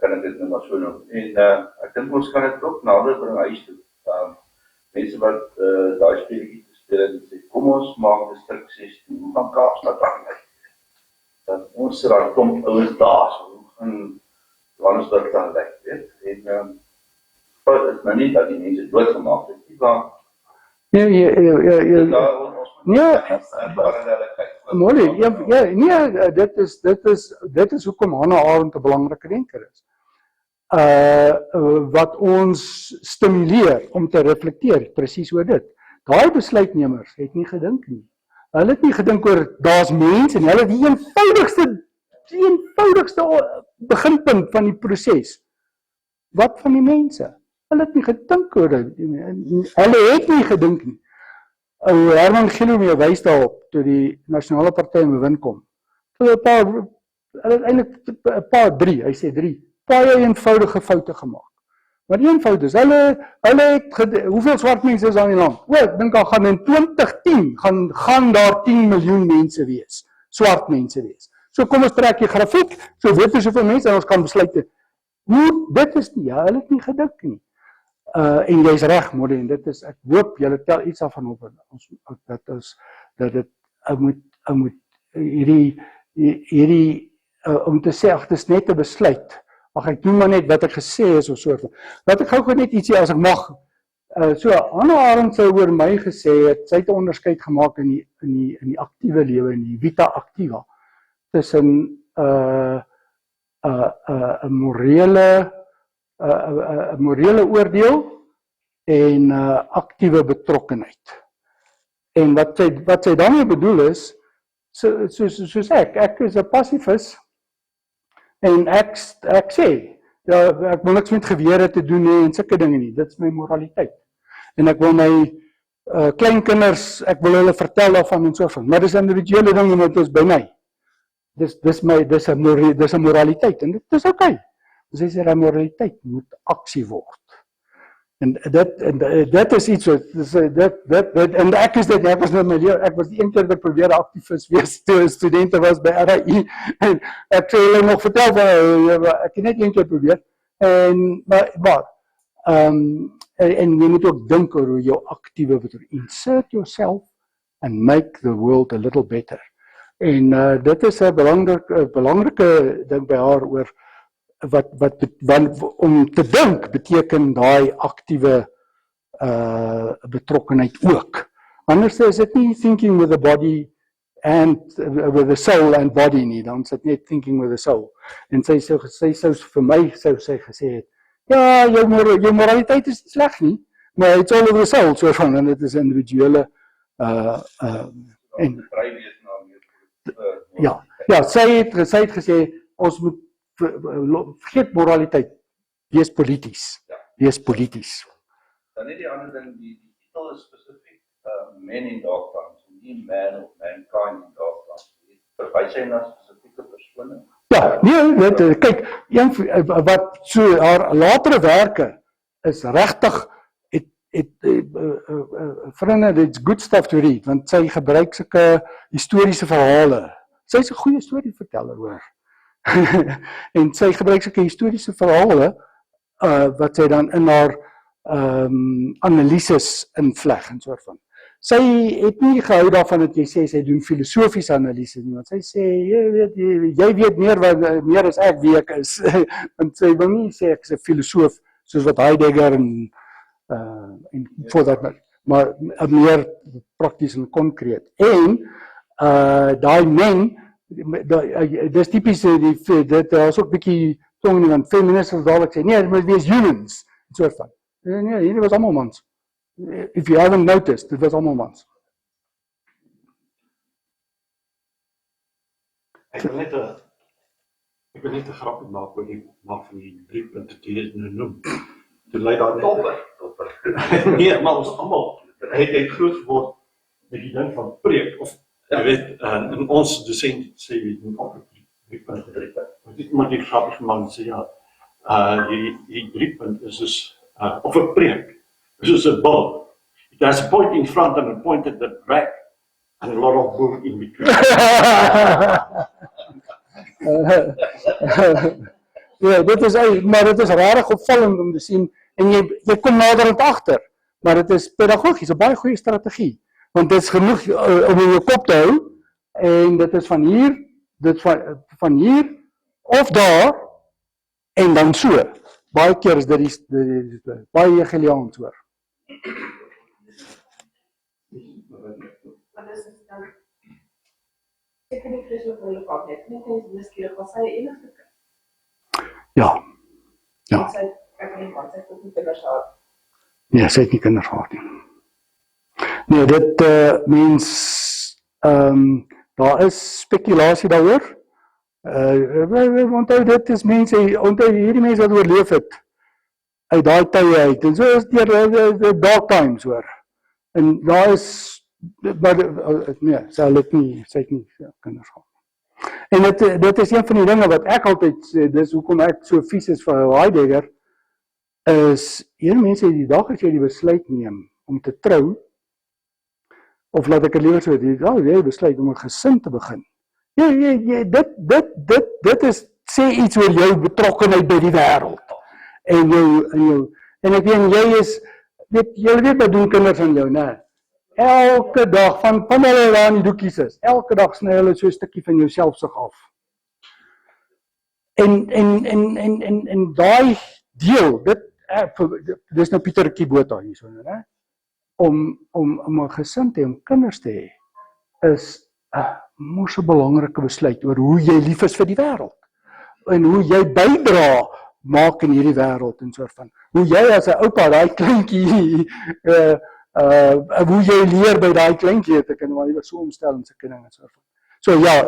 Kan ek dit nou maar so noem. En ek dink ons kan dit ook nader bring huis toe. Mense wat daai speletjie speel en sê, kom ons maak 'n stryk 16 van Kaapstad af. Dat ons sit daar klomp ouens daar, so gaan Johannesburg dan weg, weet. En dit is nou nie dat die mense doodgemaak het, nie, maar dit is hoekom Hannah Arendt 'n belangrike denker is. Wat ons stimuleer om te reflekteer presies oor dit. Daai besluitnemers het nie gedink nie. Hulle het nie gedink oor daar's mense en hulle het die eenvoudigste beginpunt van die proses. Wat van die mense? Hulle het nie gedink oor dit. Hulle het nie gedink nie. Herman Gillomee wys daarop, toe die Nasionale Party in bewind kom. Hulle het eintlik 'n hy sê 3, baie eenvoudige foute gemaak. Maar die eenvoud is, hulle het, hoeveel swart mense is aan die land? Ek dink gaan in 2010, gaan daar 10 miljoen mense wees, swart mense wees. So kom ons trek die grafiek, so weet ons hoeveel mense, en ons kan besluit, dit is nie, hulle het nie gedink nie. En jy's reg, Molly, en dit is, ek hoop julle tel iets af van op, dat dit, moet hierdie, om te sê, dit is net 'n besluit, ek doen maar net wat ek gesê is, of so, wat ek gou net ietsie, as ek mag, so, Hannah Arendt sou oor my gesê het, sy het 'n onderskeid gemaak in die aktiewe lewe, in die vita activa, tussen, 'n morele oordeel en aktiewe betrokkenheid. En wat sy daarmee bedoel is, soos ek is 'n passivus, en ek sê, ja, ek wil niks met gewere te doen nie en sulke dinge nie, dit is my moraliteit. En ek wil my kleinkinders, ek wil hulle vertel daarvan en so van, maar dis individuele ding en dit is by my. Dis 'n moraliteit en dit is oké. Dus hy sê dat moraliteit moet aksie word. En dit is iets wat, en ek is dit, ek was die een keer dat probeer aktivis wees, toe studente was by RAI, en ek sê hulle nog vertel, ek het net een keer probeer, en jy moet ook dink oor hoe jou aktiewe betrek, insert yourself and make the world a little better. En dit is 'n belangrike ding by haar oor, om te dink beteken daai aktiewe betrokkenheid ook. Anders is dit nie thinking with the body and with the soul and body nie, dan is dit net thinking with the soul. En sy sou vir my sy gesê het, ja, jou moraliteit is nie sleg nie, maar it's all over the soul, so van, en dit is individuele sy het gesê, ons moet vergeet moraliteit, wees polities. Wees polities. Dan net die ander ding, die titel is spesifiek Men in Dark Times, nie Man of Mankind in Dark Times. Verwys hy na spesifieke persone? Ja, nee, kyk, wat so haar latere werke is regtig, vriende, it's good stuff to read, want sy gebruik sulke historiese verhale. Sy is 'n goeie storieverteller, hoor. En sy gebruik sulke historiese verhale, wat sy dan in haar analises invleg en soort van. Sy het nie gehou daarvan dat jy sê sy doen filosofiese analises nie, want sy sê jy weet meer as ek wie ek is. Want sy wil nie sê ek is 'n filosoof soos wat Heidegger en voor dat, maar meer prakties en konkreet. En daai men, dis typies dit is ook bietjie tong nie, want feministers dadelik sê, nee, dit moet wees humans, soort van. Nee, hierdie was allemaal mans. If you haven't noticed, dit was allemaal mans. Ek wil net 'n grapie maak oor die maak van die 3 punte wat jy nou noem. Toe lei daar Topper. Nee, maar ons almal het groot geword met die ding van preek, of jy weet, in ons dosent sê jy doen ook 3 punte. Maar die grappige man sê ja, die 3 punt is dus, of 'n preek, is soos 'n ball. There's a point in front and a point at the back, and a lot of boom in between. Ja, maar dit is rarig opvallend om te sien, en jy kom naderhand agter, maar dit is pedagogies, 'n baie goeie strategie, want dit is genoeg om in jou kop te hou, en dit is van hier, of daar, en dan so. Baie keer is dit baie Hegeliaans, hoor. Maar dis dan, ek kan nie vrees wat hulle pak net eens miskierig, was sy enige kind. Ja. Ek weet nie, want sy het ook nie kinders gehad. Nee, sy het nie kinders gehad nie. Nee, dit, daar is spekulasie daaroor, Onthou dit is mense, onthou hierdie mense wat oorleef het uit daai tye uit. En so is deur dark times hoor. En daar is nee, sy het nie kinders gehad. En dit is een van die dinge wat ek altyd sê, dis hoekom ek so vies is vir Heidegger, is hierdie mense die dag as jy die besluit neem om te trou, of laat ek het liewer so, die dag jy besluit om 'n gesin te begin. Dit is sê iets oor jou betrokkenheid by die wêreld. En ek weet jy is jy weet wat doen kinders aan jou, né? Elke dag van hulle daar in die doekies is. Elke dag sny hulle so 'n stukkie van jou selfsug af. En daai deel, dis nou Pieter Kibota hierso, né? Om 'n gesin te hê, om kinders te hê, is 'n mos 'n belangrike besluit oor hoe jy lief is vir die wêreld en hoe jy bydra maak in hierdie wêreld en soort van hoe jy as 'n oupa daai kleintjie hoe jy leer by daai kleintjie te kan maar jy so omstel en sulke dinge en soort van. So ja,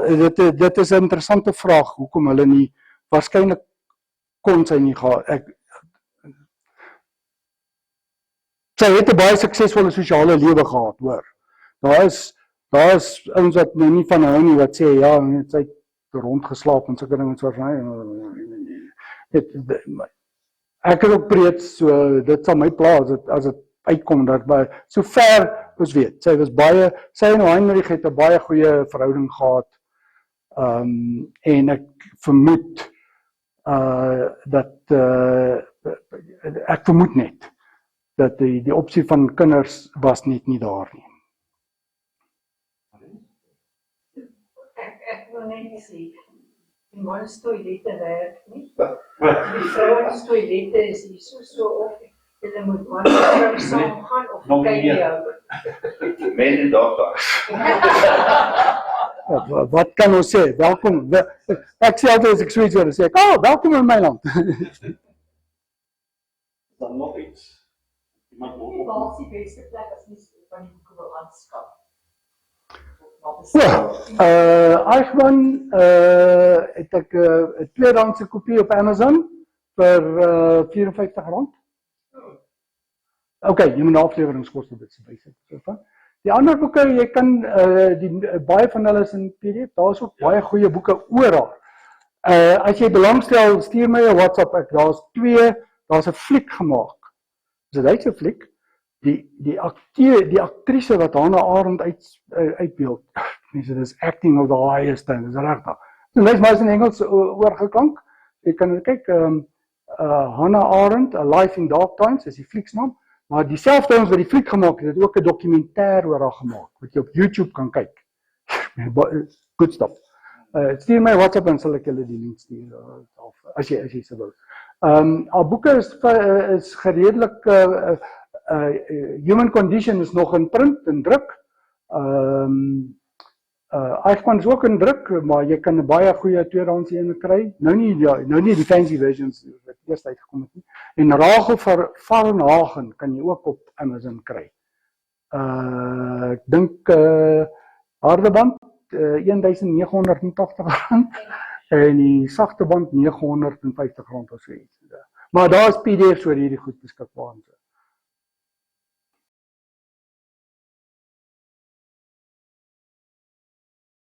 dit is 'n interessante vraag hoekom hulle nie waarskynlik kon sy nie gehad. Sy het 'n baie suksesvolle sosiale lewe gehad, hoor. Daar is ouens wat nou nie van hou nie wat sê ja, sy het rondgeslaap en sulke dinge soort van. Ek is ook breed, so dit sal my pla as dit uitkom dat by so ver ons weet. Sy en Heinrich het 'n baie goeie verhouding gehad. En ek vermoed ek vermoed net dat die opsie van kinders was net nie daar nie. Ek wil net sê, die mans toilette werk nie. Die vrouens toilette is hier so of hulle moet mans saam gaan of kyk jy hou. Mense daar. Wat kan ons sê? Welkom. Ek sê altyd as ek so iets hoor, sê ek, welkom in my land. Dan nog iets. Iemand wil op. Waar is die beste plek as mens van die boeke wil aanskaf? Eichmann het ek 'n tweedehandse kopie op Amazon vir R54. Okay, jy moet afleweringskoste dit se bysit. Die ander boeke, jy kan baie van hulle is in PDF, daar's ook baie goeie boeke oor haar. As jy belangstel, stuur my 'n WhatsApp, daar's 'n fliek gemaak. Dis 'n Duitse fliek. Die aktrise wat Hannah Arendt uitbeeld, mense, dis acting of the highest thing, dis regtig. Dit is maar in Engels oorgeklank. Jy kan kyk, Hannah Arendt, A Life in Dark Times, is die flieksnaam, maar dieselfde ons wat die fliek gemaak het ook 'n dokumentêr oor haar gemaak, wat jy op YouTube kan kyk. Good stuff. Stuur my WhatsApp en sal ek julle die link stuur, as jy so wil. Haar boeke is geredelik Human Condition is nog in print, in druk. Eichmann is ook in druk, maar jy kan 'n baie goeie tweedehands ene kry. Nou nie die fancy versions wat eers uitgekom het nie. En Rachel Varnhagen kan jy ook op Amazon kry. Ek dink harde band R1980 en die sagte band R950 of so iets. Maar daar is PDF's oor hierdie goed beskikbaar.